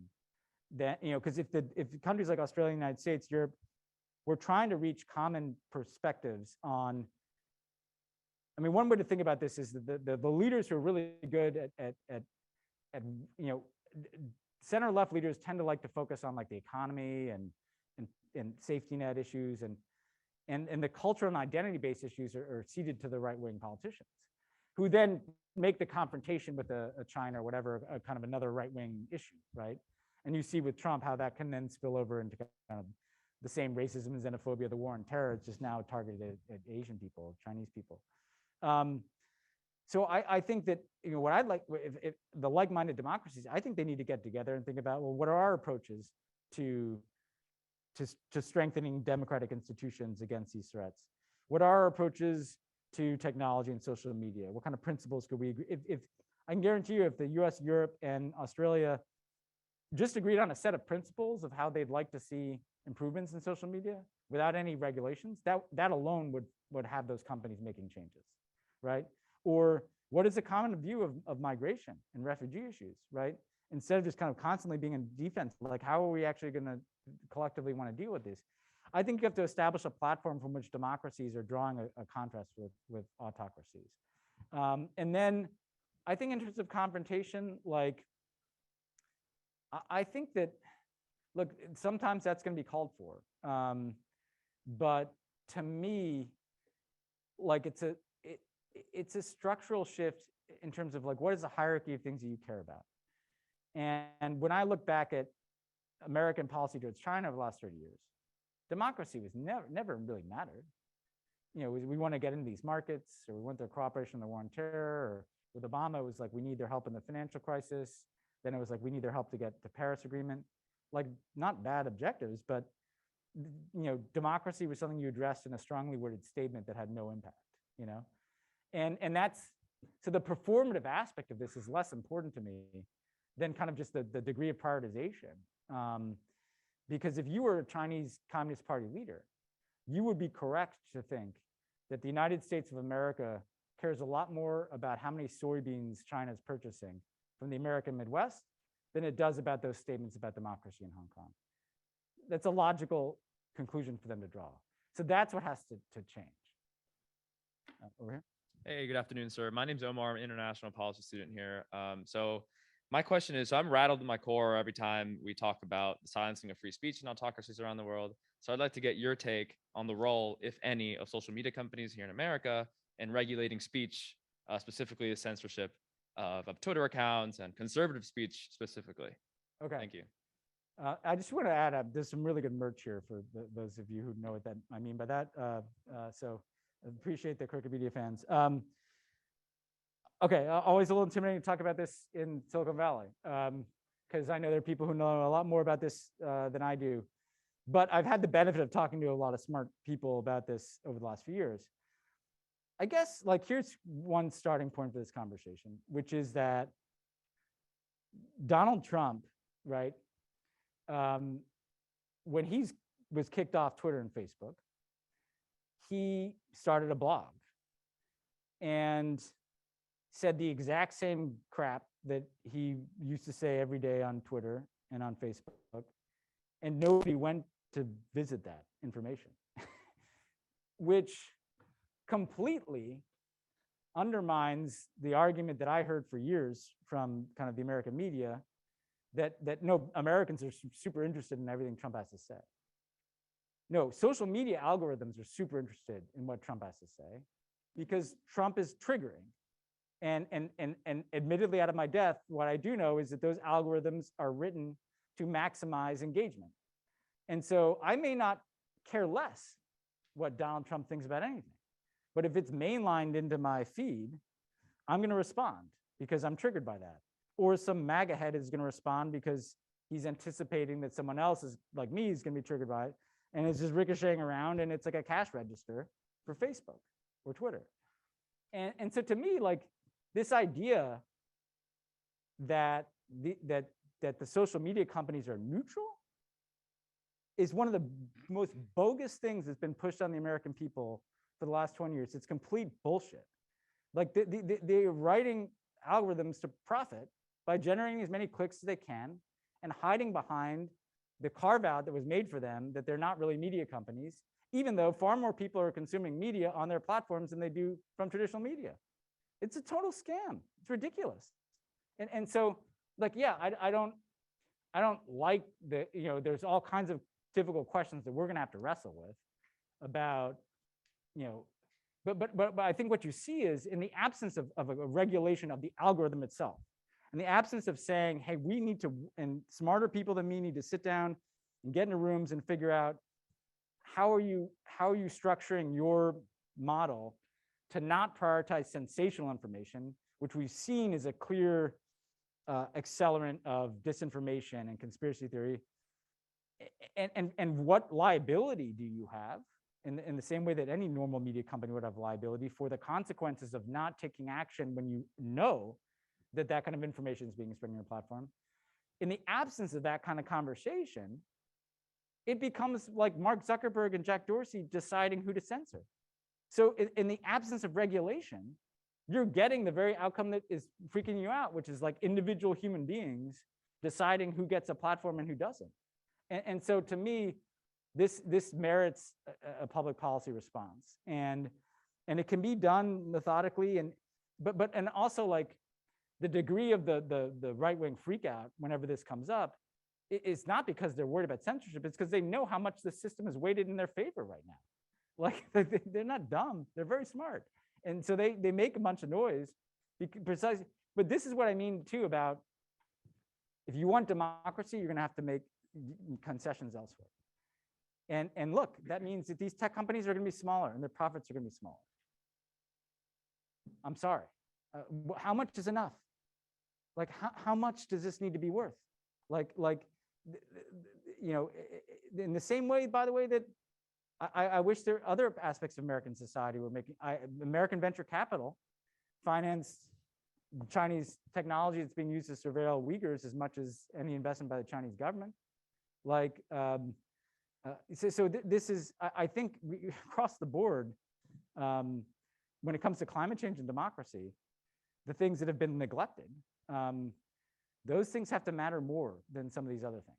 that, because if countries like Australia, United States, Europe, we're trying to reach common perspectives on, I mean, one way to think about this is that the leaders who are really good at center left leaders tend to like to focus on like the economy and safety net issues, and the cultural and identity based issues are ceded to the right wing politicians, who then make the confrontation with a China or whatever a kind of another right wing issue, right? And you see with Trump how that can then spill over into kind of the same racism and xenophobia, the war on terror. It's just now targeted at Asian people, Chinese people. So I think that, what I'd like, if the like-minded democracies, I think they need to get together and think about, well, what are our approaches to strengthening democratic institutions against these threats? What are our approaches to technology and social media? What kind of principles could we agree? If I can guarantee you, if the US, Europe, and Australia just agreed on a set of principles of how they'd like to see improvements in social media without any regulations, that alone would have those companies making changes, right? Or what is the common view of migration and refugee issues, right? Instead of just kind of constantly being in defense, like how are we actually going to collectively want to deal with this? I think you have to establish a platform from which democracies are drawing a contrast with autocracies. And then I think in terms of confrontation, like, I think that, look, sometimes that's going to be called for. But to me, like, it's a structural shift in terms of like, what is the hierarchy of things that you care about? And when I look back at American policy towards China over the last 30 years, democracy was never really mattered. We want to get into these markets, or we want their cooperation in the war on terror, or with Obama, it was like, we need their help in the financial crisis. Then it was like, we need their help to get the Paris Agreement. Like, not bad objectives, but democracy was something you addressed in a strongly worded statement that had no impact, and that's, so the performative aspect of this is less important to me than kind of just the degree of prioritization. Because if you were a Chinese Communist Party leader, you would be correct to think that the United States of America cares a lot more about how many soybeans China is purchasing from the American Midwest than it does about those statements about democracy in Hong Kong. That's a logical conclusion for them to draw. So that's what has to change. Over here. Hey, good afternoon, sir. My name's Omar. I'm an international policy student here. So my question is, so I'm rattled in my core every time we talk about the silencing of free speech and autocracies around the world. So I'd like to get your take on the role, if any, of social media companies here in America in regulating speech, specifically the censorship of Twitter accounts and conservative speech specifically. Okay. Thank you. I just want to add up, there's some really good merch here for those of you who know what I mean by that. So I appreciate the Crooked Media fans. Okay, always a little intimidating to talk about this in Silicon Valley, because I know there are people who know a lot more about this than I do. But I've had the benefit of talking to a lot of smart people about this over the last few years. I guess, like, here's one starting point for this conversation, which is that Donald Trump, right, when he was kicked off Twitter and Facebook, he started a blog and said the exact same crap that he used to say every day on Twitter and on Facebook, and nobody went to visit that information, which completely undermines the argument that I heard for years from kind of the American media that no, Americans are super interested in everything Trump has to say. No, social media algorithms are super interested in what Trump has to say because Trump is triggering. And admittedly, out of my depth, what I do know is that those algorithms are written to maximize engagement. And so I may not care less what Donald Trump thinks about anything, but if it's mainlined into my feed, I'm going to respond because I'm triggered by that. Or some MAGA head is going to respond because he's anticipating that someone else is like me is going to be triggered by it, and it's just ricocheting around, and it's like a cash register for Facebook or Twitter. And so to me, like, this idea that the social media companies are neutral is one of the most bogus things that's been pushed on the American people for the last 20 years. It's complete bullshit. Like they're writing algorithms to profit by generating as many clicks as they can and hiding behind the carve out that was made for them that they're not really media companies, even though far more people are consuming media on their platforms than they do from traditional media. It's a total scam. It's ridiculous. And so, like, yeah, I don't like the, there's all kinds of difficult questions that we're gonna have to wrestle with about, but I think what you see is in the absence of a regulation of the algorithm itself, in the absence of saying, hey, we need to, and smarter people than me need to sit down and get into rooms and figure out how are you structuring your model to not prioritize sensational information, which we've seen is a clear accelerant of disinformation and conspiracy theory. And what liability do you have in the same way that any normal media company would have liability for the consequences of not taking action when you know that that kind of information is being spread on your platform? In the absence of that kind of conversation, it becomes like Mark Zuckerberg and Jack Dorsey deciding who to censor. So in the absence of regulation, you're getting the very outcome that is freaking you out, which is like individual human beings deciding who gets a platform and who doesn't. And so to me, this merits a public policy response, and it can be done methodically, and also like the degree of the right-wing freakout whenever this comes up is not because they're worried about censorship, it's because they know how much the system is weighted in their favor right now. Like they're not dumb, they're very smart. And so they make a bunch of noise precisely, but this is what I mean too about if you want democracy, you're gonna have to make concessions elsewhere. And look, that means that these tech companies are gonna be smaller and their profits are gonna be smaller. I'm sorry, how much is enough? Like how much does this need to be worth? In the same way, by the way, that I wish there other aspects of American society were making, American venture capital financed Chinese technology that's being used to surveil Uyghurs as much as any investment by the Chinese government. Like, this is, I think across the board, when it comes to climate change and democracy, the things that have been neglected, those things have to matter more than some of these other things.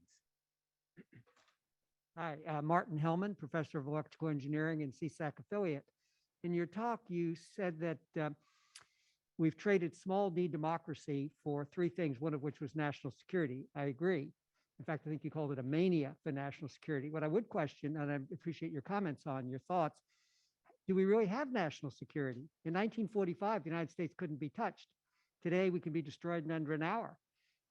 Hi, Martin Hellman, Professor of Electrical Engineering and CSAC affiliate. In your talk, you said that we've traded small d democracy for three things, one of which was national security. I agree. In fact, I think you called it a mania for national security. What I would question, and I appreciate your comments on your thoughts, do we really have national security? In 1945, the United States couldn't be touched. Today, we can be destroyed in under an hour.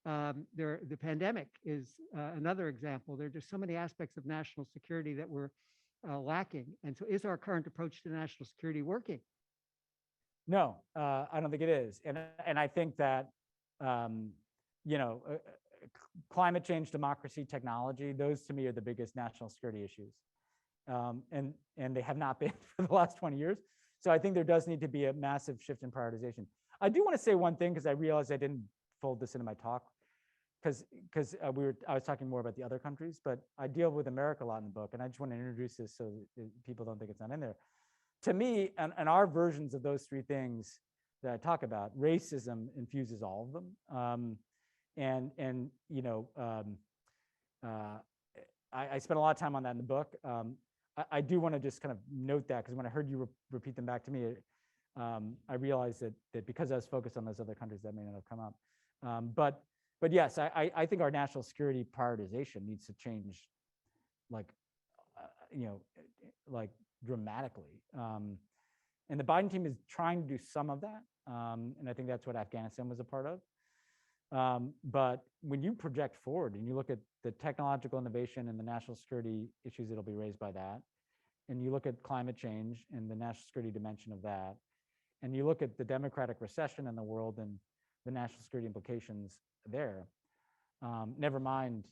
The pandemic is another example. There are just so many aspects of national security that we're lacking. And so is our current approach to national security working? No, I don't think it is. And I think that, climate change, democracy, technology, those to me are the biggest national security issues. And they have not been for the last 20 years. So I think there does need to be a massive shift in prioritization. I do want to say one thing, because I realized I didn't fold this into my talk, because I was talking more about the other countries, but I deal with America a lot in the book, and I just want to introduce this so that people don't think it's not in there. To me, and our versions of those three things that I talk about, racism infuses all of them. I spent a lot of time on that in the book. I do want to just kind of note that, because when I heard you repeat them back to me, I realized that because I was focused on those other countries, that may not have come up. But yes, I think our national security prioritization needs to change, like dramatically. And the Biden team is trying to do some of that, and I think that's what Afghanistan was a part of. But when you project forward and you look at the technological innovation and the national security issues that'll be raised by that, and you look at climate change and the national security dimension of that, and you look at the democratic recession in the world and the national security implications there, never mind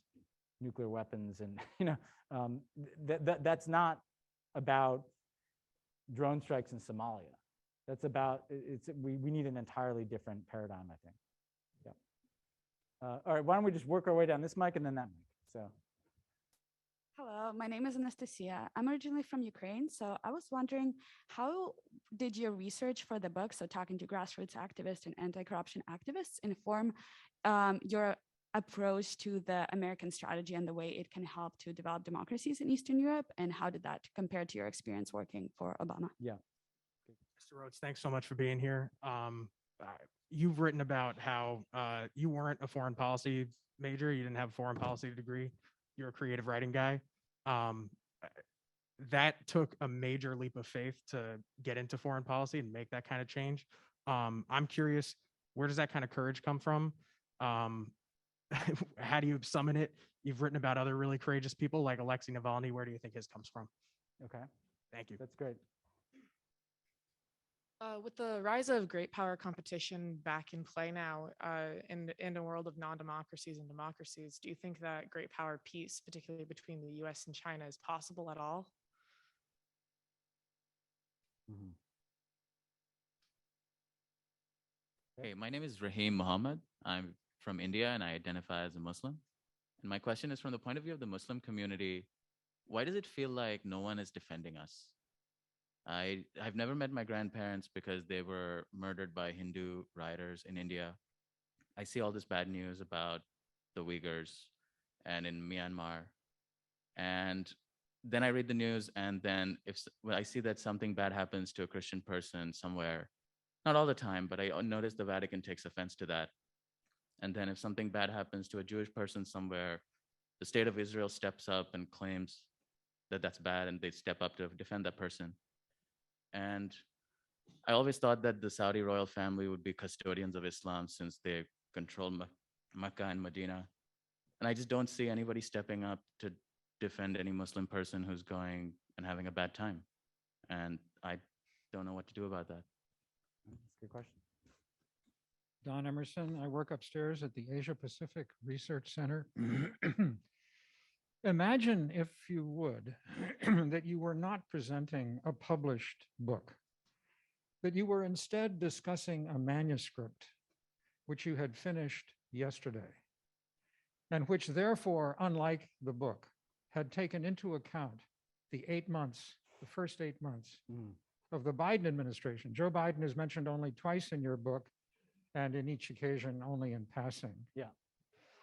nuclear weapons, and that's not about drone strikes in Somalia. That's about we need an entirely different paradigm, I think. Yeah. All right, why don't we just work our way down this mic and then that mic? So, Hello, my name is Anastasia. I'm originally from Ukraine, so I was wondering, how did your research for the book, so talking to grassroots activists and anti-corruption activists, inform your approach to the American strategy and the way it can help to develop democracies in Eastern Europe? And how did that compare to your experience working for Obama? yeah. Mr. Rhodes, thanks so much for being here. You've written about how you weren't a foreign policy major. You didn't have a foreign policy degree. You're a creative writing guy. That took a major leap of faith to get into foreign policy and make that kind of change. I'm curious, where does that kind of courage come from? How do you summon it? You've written about other really courageous people like Alexei Navalny. Where do you think his comes from? Okay, Thank you. that's great. With the rise of great power competition back in play now, in a world of non-democracies and democracies, do you think that great power peace, particularly between the US and China, is possible at all? Mhm. Hey, my name is Rahim Muhammad. I'm from India and I identify as a Muslim. And my question is, from the point of view of the Muslim community, why does it feel like no one is defending us? I've never met my grandparents because they were murdered by Hindu rioters in India. I see all this bad news about the Uyghurs and in Myanmar. And then I read the news, and then when I see that something bad happens to a Christian person somewhere, not all the time, but I notice the Vatican takes offense to that. And then if something bad happens to a Jewish person somewhere, the state of Israel steps up and claims that that's bad, and they step up to defend that person. And I always thought that the Saudi royal family would be custodians of Islam since they control Mecca and Medina. And I just don't see anybody stepping up to defend any Muslim person who's going and having a bad time. And I don't know what to do about that. That's a good question. Don Emerson. I work upstairs at the Asia Pacific Research Center. Imagine, if you would, that you were not presenting a published book, that you were instead discussing a manuscript which you had finished yesterday, and which therefore, unlike the book, had taken into account the first 8 months of the Biden administration. Joe Biden is mentioned only twice in your book, and in each occasion only in passing. Yeah.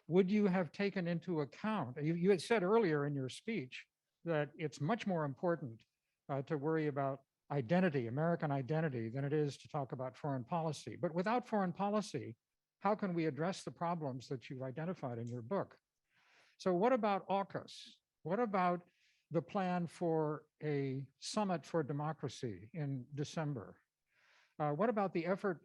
Would you have taken into account, you had said earlier in your speech that it's much more important to worry about identity, American identity, than it is to talk about foreign policy. But without foreign policy, how can we address the problems that you've identified in your book? So what about AUKUS? What about the plan for a summit for democracy in December? What about the effort?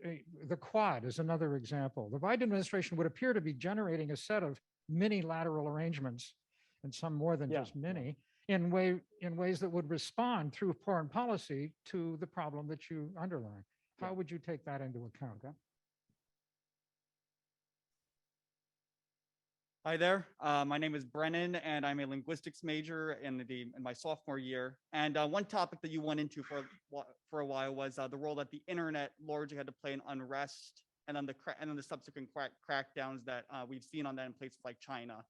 The Quad is another example. The Biden administration would appear to be generating a set of mini-lateral arrangements, and some more than just mini, in ways that would respond through foreign policy to the problem that you underline. How would you take that into account? Hi there. My name is Brennan, and I'm a linguistics major in my sophomore year. And one topic that you went into for a while was the role that the internet largely had to play in unrest, and then the subsequent crackdowns that we've seen on that in places like China.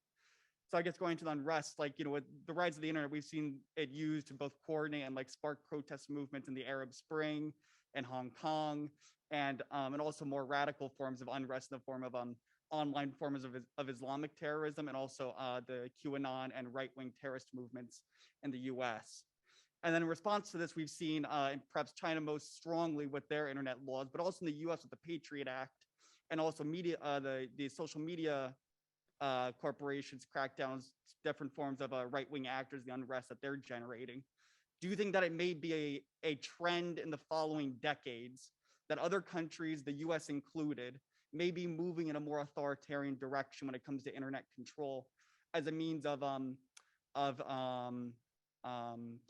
So I guess going to the unrest, with the rise of the internet, we've seen it used to both coordinate and spark protest movements in the Arab Spring and Hong Kong, and also more radical forms of unrest in the form of online forms of Islamic terrorism, and also the QAnon and right-wing terrorist movements in the US. And then in response to this, we've seen perhaps China most strongly with their internet laws, but also in the US with the Patriot Act, and also the social media corporations crackdowns, different forms of right-wing actors, the unrest that they're generating. Do you think that it may be a trend in the following decades that other countries, the US included, may be moving in a more authoritarian direction when it comes to internet control as a means of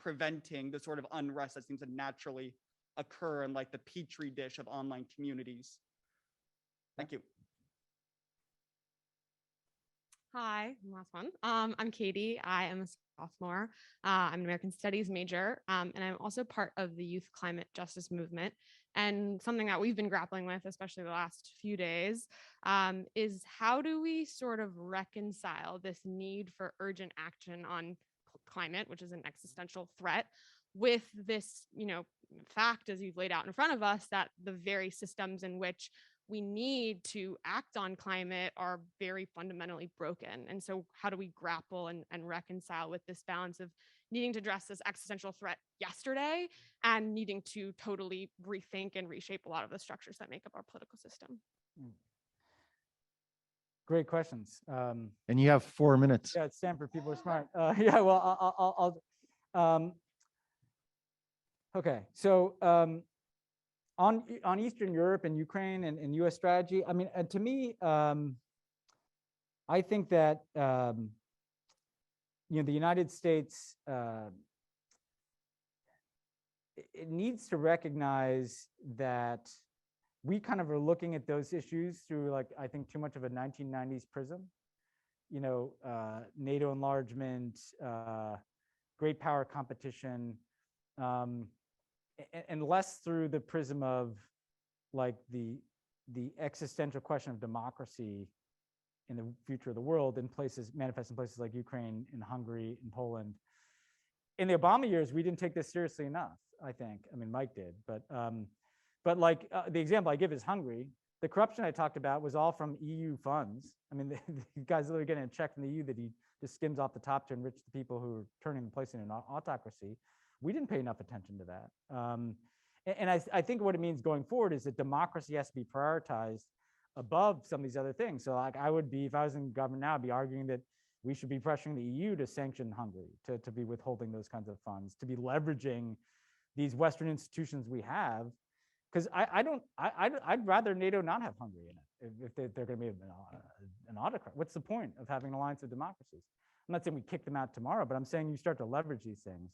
preventing the sort of unrest that seems to naturally occur in the petri dish of online communities? Thank you. Hi, last one. I'm Katie. I am a sophomore. I'm an American Studies major, and I'm also part of the youth climate justice movement. And something that we've been grappling with, especially the last few days, is how do we sort of reconcile this need for urgent action on climate, which is an existential threat, with this, fact, as you've laid out in front of us, that the very systems in which we need to act on climate are very fundamentally broken. And so how do we grapple and reconcile with this balance of needing to address this existential threat yesterday and needing to totally rethink and reshape a lot of the structures that make up our political system? Great questions. And you have 4 minutes. Yeah, it's Stanford. People are smart. Yeah, well, okay. So on Eastern Europe and Ukraine and U.S. strategy, I mean, to me, I think that the United States it needs to recognize that we kind of are looking at those issues through, like, I think too much of a 1990s prism. NATO enlargement, great power competition, and less through the prism of like the existential question of democracy in the future of the world manifest in places like Ukraine and Hungary and Poland. In the Obama years, we didn't take this seriously enough, I think. I mean, Mike did, but like the example I give is Hungary. The corruption I talked about was all from EU funds. I mean, the guy's literally getting a check from the EU that he just skims off the top to enrich the people who are turning the place into an autocracy. We didn't pay enough attention to that. And I think what it means going forward is that democracy has to be prioritized above some of these other things. So like I would be, if I was in government now, I'd be arguing that we should be pressuring the EU to sanction Hungary, to be withholding those kinds of funds, to be leveraging these Western institutions we have. Because I'd rather NATO not have Hungary in it if they're going to be an autocrat. What's the point of having an alliance of democracies? I'm not saying we kick them out tomorrow, but I'm saying you start to leverage these things.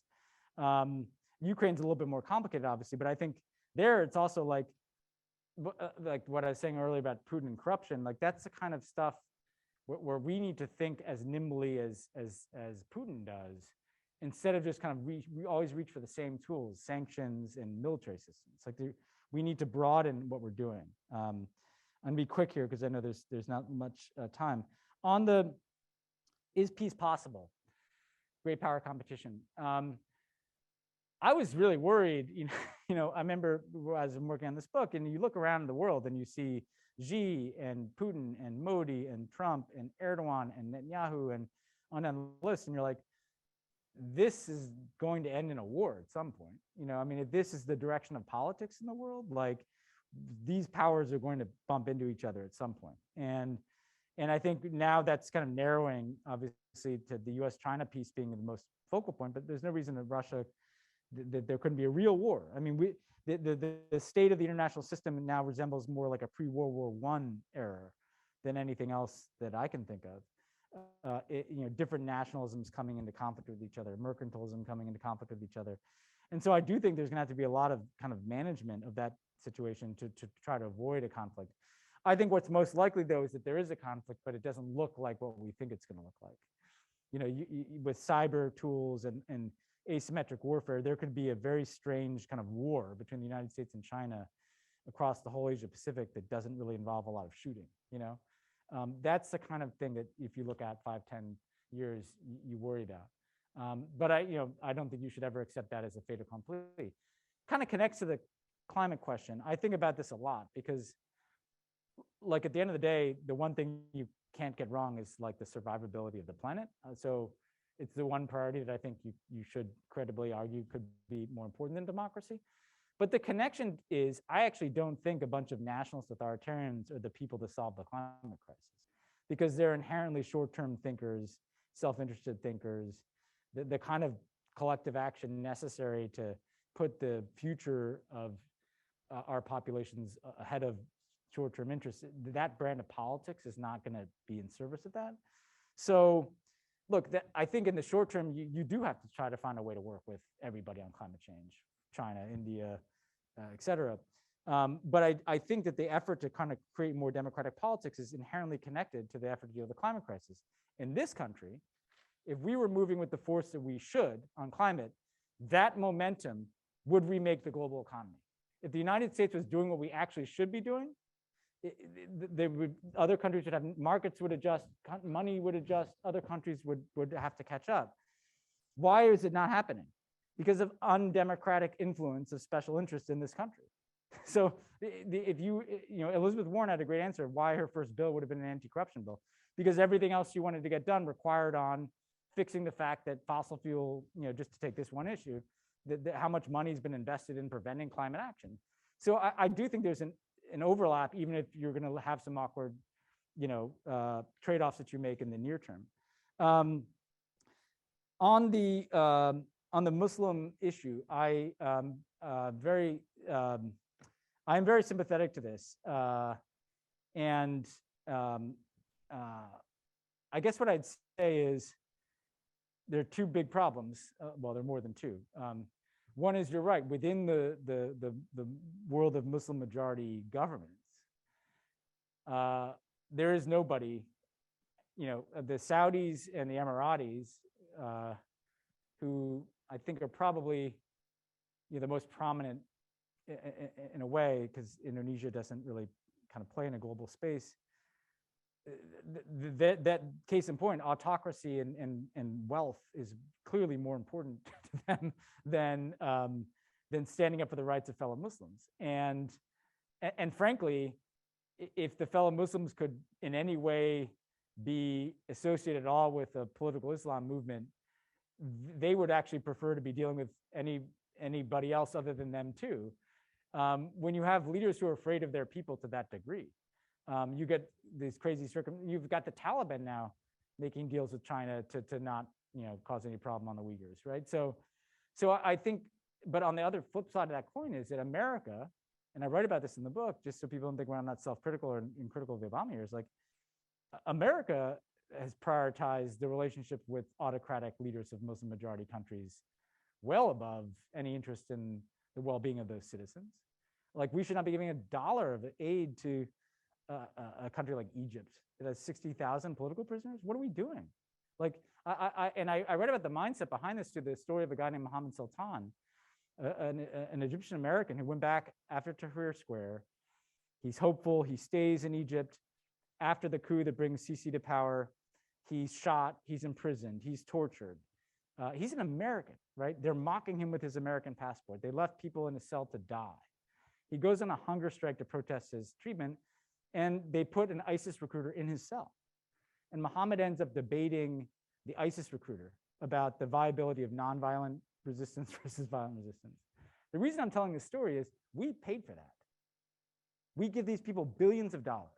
Ukraine's a little bit more complicated, obviously, but I think there it's also like what I was saying earlier about Putin and corruption. Like that's the kind of stuff where we need to think as nimbly as Putin does, instead of just kind of we always reach for the same tools, sanctions and military systems. Like we need to broaden what we're doing. I'm gonna be quick here because I know there's not much time. On the is peace possible? Great power competition. I was really worried, I remember as I'm working on this book and you look around the world and you see Xi and Putin and Modi and Trump and Erdogan and Netanyahu and on that list, and you're like, this is going to end in a war at some point. I mean, if this is the direction of politics in the world, like these powers are going to bump into each other at some point. And I think now that's kind of narrowing, obviously, to the US-China piece being the most focal point, but there's no reason that Russia, that there couldn't be a real war. I mean, the state of the international system now resembles more like a pre-World War I era than anything else that I can think of. Different nationalisms coming into conflict with each other, mercantilism coming into conflict with each other. And so I do think there's gonna have to be a lot of kind of management of that situation to try to avoid a conflict. I think what's most likely though is that there is a conflict, but it doesn't look like what we think it's gonna look like. With cyber tools and asymmetric warfare, there could be a very strange kind of war between the United States and China across the whole Asia Pacific that doesn't really involve a lot of shooting, That's the kind of thing that if you look at 5-10 years, you worry about. But I don't think you should ever accept that as a fait accompli. Kind of connects to the climate question. I think about this a lot because like at the end of the day, the one thing you can't get wrong is like the survivability of the planet. So it's the one priority that I think you should credibly argue could be more important than democracy. But the connection is, I actually don't think a bunch of nationalist authoritarians are the people to solve the climate crisis, because they're inherently short-term thinkers, self-interested thinkers, the kind of collective action necessary to put the future of our populations ahead of short-term interests. That brand of politics is not going to be in service of that. So look, I think in the short term, you do have to try to find a way to work with everybody on climate change, China, India, et cetera. But I think that the effort to kind of create more democratic politics is inherently connected to the effort to deal with the climate crisis. In this country, if we were moving with the force that we should on climate, that momentum would remake the global economy. If the United States was doing what we actually should be doing, other countries would have, markets would adjust, money would adjust, other countries would have to catch up. Why is it not happening? Because of undemocratic influence of special interests in this country. So if Elizabeth Warren had a great answer of why her first bill would have been an anti-corruption bill, because everything else she wanted to get done required on fixing the fact that fossil fuel, just to take this one issue, that how much money has been invested in preventing climate action. So I do think there's an overlap, even if you're going to have some awkward, trade-offs that you make in the near term. On the Muslim issue, I am very sympathetic to this, and I guess what I'd say is there are two big problems. Well, there are more than two. One is, you're right, within the world of Muslim majority governments, there is nobody, the Saudis and the Emiratis, who I think are probably the most prominent in a way, because Indonesia doesn't really kind of play in a global space. That case in point, autocracy and wealth is clearly more important to them than standing up for the rights of fellow Muslims. And frankly, if the fellow Muslims could in any way be associated at all with a political Islam movement, they would actually prefer to be dealing with anybody else other than them too. When you have leaders who are afraid of their people to that degree, you get these crazy you've got the Taliban now making deals with China to not cause any problem on the Uyghurs, right? So I think, but on the other flip side of that coin is that America, and I write about this in the book, just so people don't think I'm not self-critical or critical of the Obama years, like America has prioritized the relationship with autocratic leaders of Muslim majority countries well above any interest in the well-being of those citizens. Like, we should not be giving $1 of aid to a country like Egypt that has 60,000 political prisoners. What are we doing? Like, I read about the mindset behind this, to the story of a guy named Mohammed Sultan, an Egyptian American who went back after Tahrir Square. He's hopeful. He stays in Egypt. After the coup that brings Sisi to power, he's shot, he's imprisoned, he's tortured. He's an American, right? They're mocking him with his American passport. They left people in a cell to die. He goes on a hunger strike to protest his treatment, and they put an ISIS recruiter in his cell. And Muhammad ends up debating the ISIS recruiter about the viability of nonviolent resistance versus violent resistance. The reason I'm telling this story is we paid for that. We give these people billions of dollars.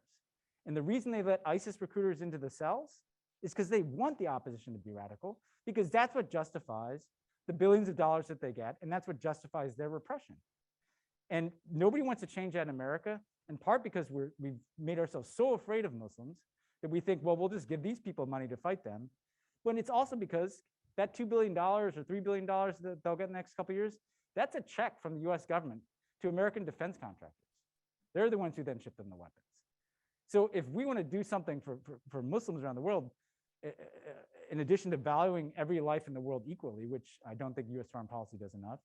And the reason they let ISIS recruiters into the cells is because they want the opposition to be radical, because that's what justifies the billions of dollars that they get, and that's what justifies their repression. And nobody wants to change that in America, in part because we've made ourselves so afraid of Muslims that we think, well, we'll just give these people money to fight them. But it's also because that $2 billion or $3 billion that they'll get in the next couple of years, that's a check from the US government to American defense contractors. They're the ones who then ship them the weapons. So if we want to do something for Muslims around the world, in addition to valuing every life in the world equally, which I don't think US foreign policy does enough,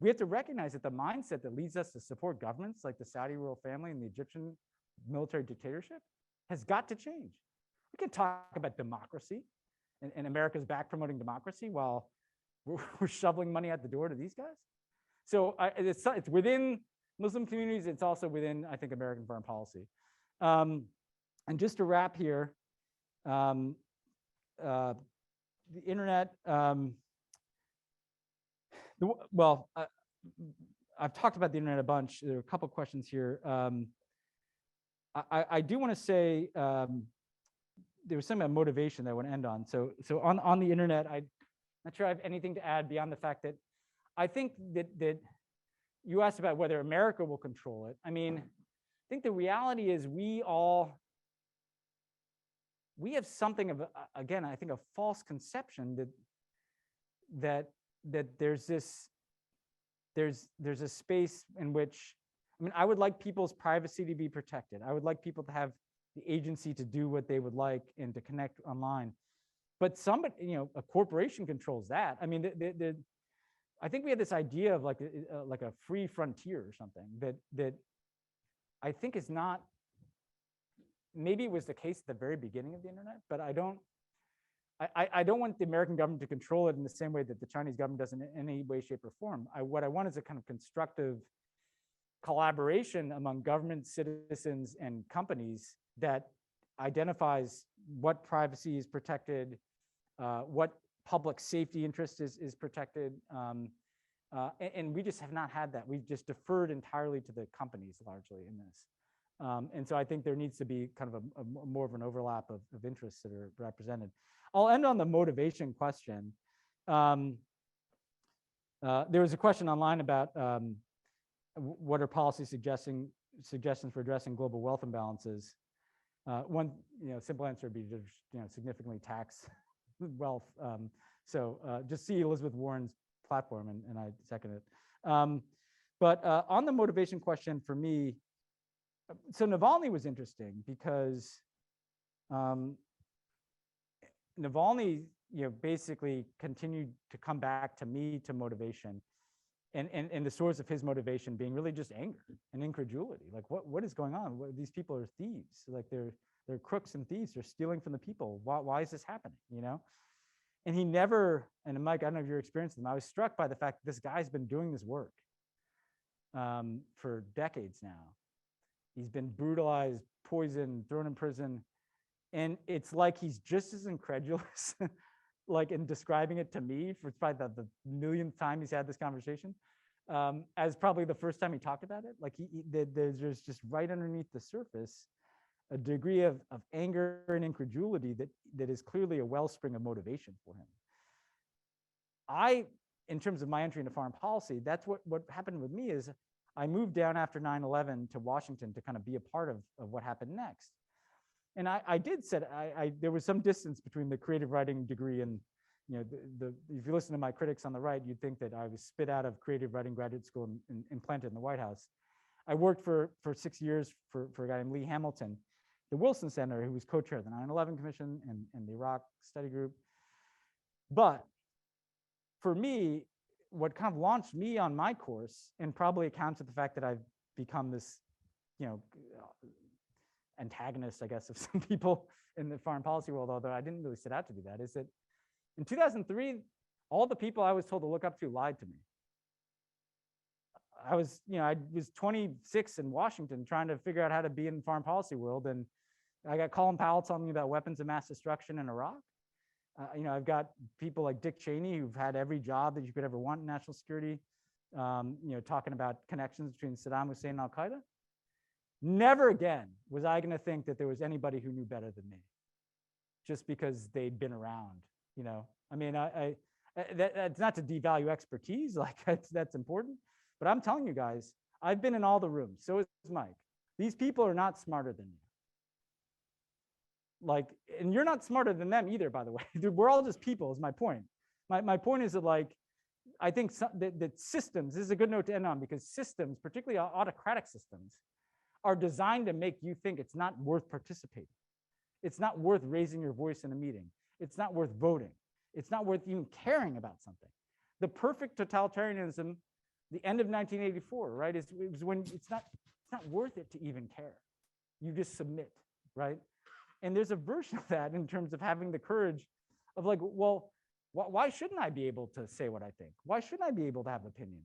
we have to recognize that the mindset that leads us to support governments like the Saudi royal family and the Egyptian military dictatorship has got to change. We can talk about democracy, and America's back promoting democracy while we're shoveling money out the door to these guys. So it's within Muslim communities, it's also within, I think, American foreign policy. And just to wrap here, the internet, I've talked about the internet a bunch. There are a couple questions here. I do want to say there was something about motivation that I want to end on. So on the internet, I'm not sure I have anything to add beyond the fact that I think that you asked about whether America will control it. I mean, I think the reality is we have something of, again, I think a false conception that there's a space in which, I mean, I would like people's privacy to be protected. I would like people to have the agency to do what they would like and to connect online. but somebody, a corporation controls that. I mean, I think we had this idea of like a free frontier or something that I think is not. Maybe it was the case at the very beginning of the internet, but I don't want the American government to control it in the same way that the Chinese government does in any way, shape, or form. What I want is a kind of constructive collaboration among government, citizens, and companies that identifies what privacy is protected, what public safety interest is protected. And we just have not had that. We've just deferred entirely to the companies largely in this. And so I think there needs to be kind of a more of an overlap of interests that are represented. I'll end on the motivation question. There was a question online about what are policy suggestions for addressing global wealth imbalances. One simple answer would be to significantly tax wealth. So just see Elizabeth Warren's platform, and I second it. But on the motivation question for me, so Navalny was interesting because Navalny, basically continued to come back to me to motivation, and the source of his motivation being really just anger and incredulity. Like, what is going on? These people are thieves. Like they're crooks and thieves. They're stealing from the people. Why is this happening? And he never. And Mike, I don't know if you're experiencing them. I was struck by the fact that this guy's been doing this work for decades now. He's been brutalized, poisoned, thrown in prison. And it's like he's just as incredulous, like in describing it to me for probably the millionth time he's had this conversation, as probably the first time he talked about it. Like there's just right underneath the surface a degree of anger and incredulity that is clearly a wellspring of motivation for him. In terms of my entry into foreign policy, that's what happened with me is I moved down after 9/11 to Washington to kind of be a part of what happened next. And I did said there was some distance between the creative writing degree and if you listen to my critics on the right, you'd think that I was spit out of creative writing graduate school and implanted in the White House. I worked for 6 years for a guy named Lee Hamilton, the Wilson Center, who was co-chair of the 9/11 Commission and the Iraq Study Group. But for me, what kind of launched me on my course, and probably accounts for the fact that I've become this, antagonist, I guess, of some people in the foreign policy world, although I didn't really set out to do that, is that in 2003, all the people I was told to look up to lied to me. I was 26 in Washington trying to figure out how to be in the foreign policy world, and I got Colin Powell telling me about weapons of mass destruction in Iraq. I've got people like Dick Cheney who've had every job that you could ever want in national security, talking about connections between Saddam Hussein and Al-Qaeda. Never again was I going to think that there was anybody who knew better than me, just because they'd been around. I mean, that's not to devalue expertise, like that's important, but I'm telling you guys, I've been in all the rooms. So is Mike. These people are not smarter than you. And you're not smarter than them either, by the way. We're all just people, is my point. My point is that, I think that systems, this is a good note to end on, because systems, particularly autocratic systems, are designed to make you think it's not worth participating. It's not worth raising your voice in a meeting. It's not worth voting. It's not worth even caring about something. The perfect totalitarianism, the end of 1984, right, it was when it's not worth it to even care. You just submit, right? And there's a version of that in terms of having the courage of why shouldn't I be able to say what I think? Why shouldn't I be able to have an opinion?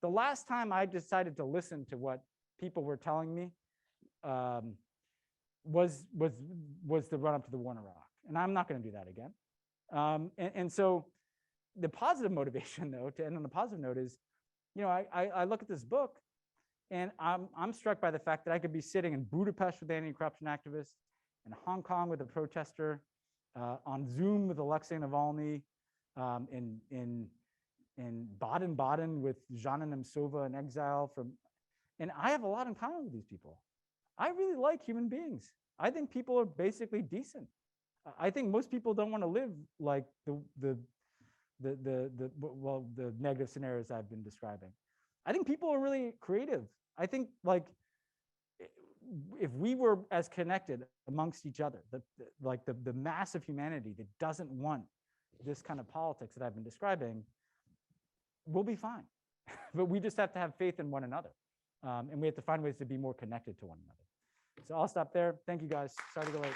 The last time I decided to listen to what people were telling me was the run up to the war in Iraq. And I'm not going to do that again. And so the positive motivation, though, to end on the positive note is, I look at this book and I'm struck by the fact that I could be sitting in Budapest with anti-corruption activists, in Hong Kong with a protester, on Zoom with Alexei Navalny, in Baden-Baden with Zhana Nemtsova in exile and I have a lot in common with these people. I really like human beings. I think people are basically decent. I think most people don't want to live like the negative scenarios I've been describing. I think people are really creative. I think if we were as connected amongst each other, like the mass of humanity that doesn't want this kind of politics that I've been describing, we'll be fine. But we just have to have faith in one another. And we have to find ways to be more connected to one another. So I'll stop there. Thank you guys. Sorry to go late.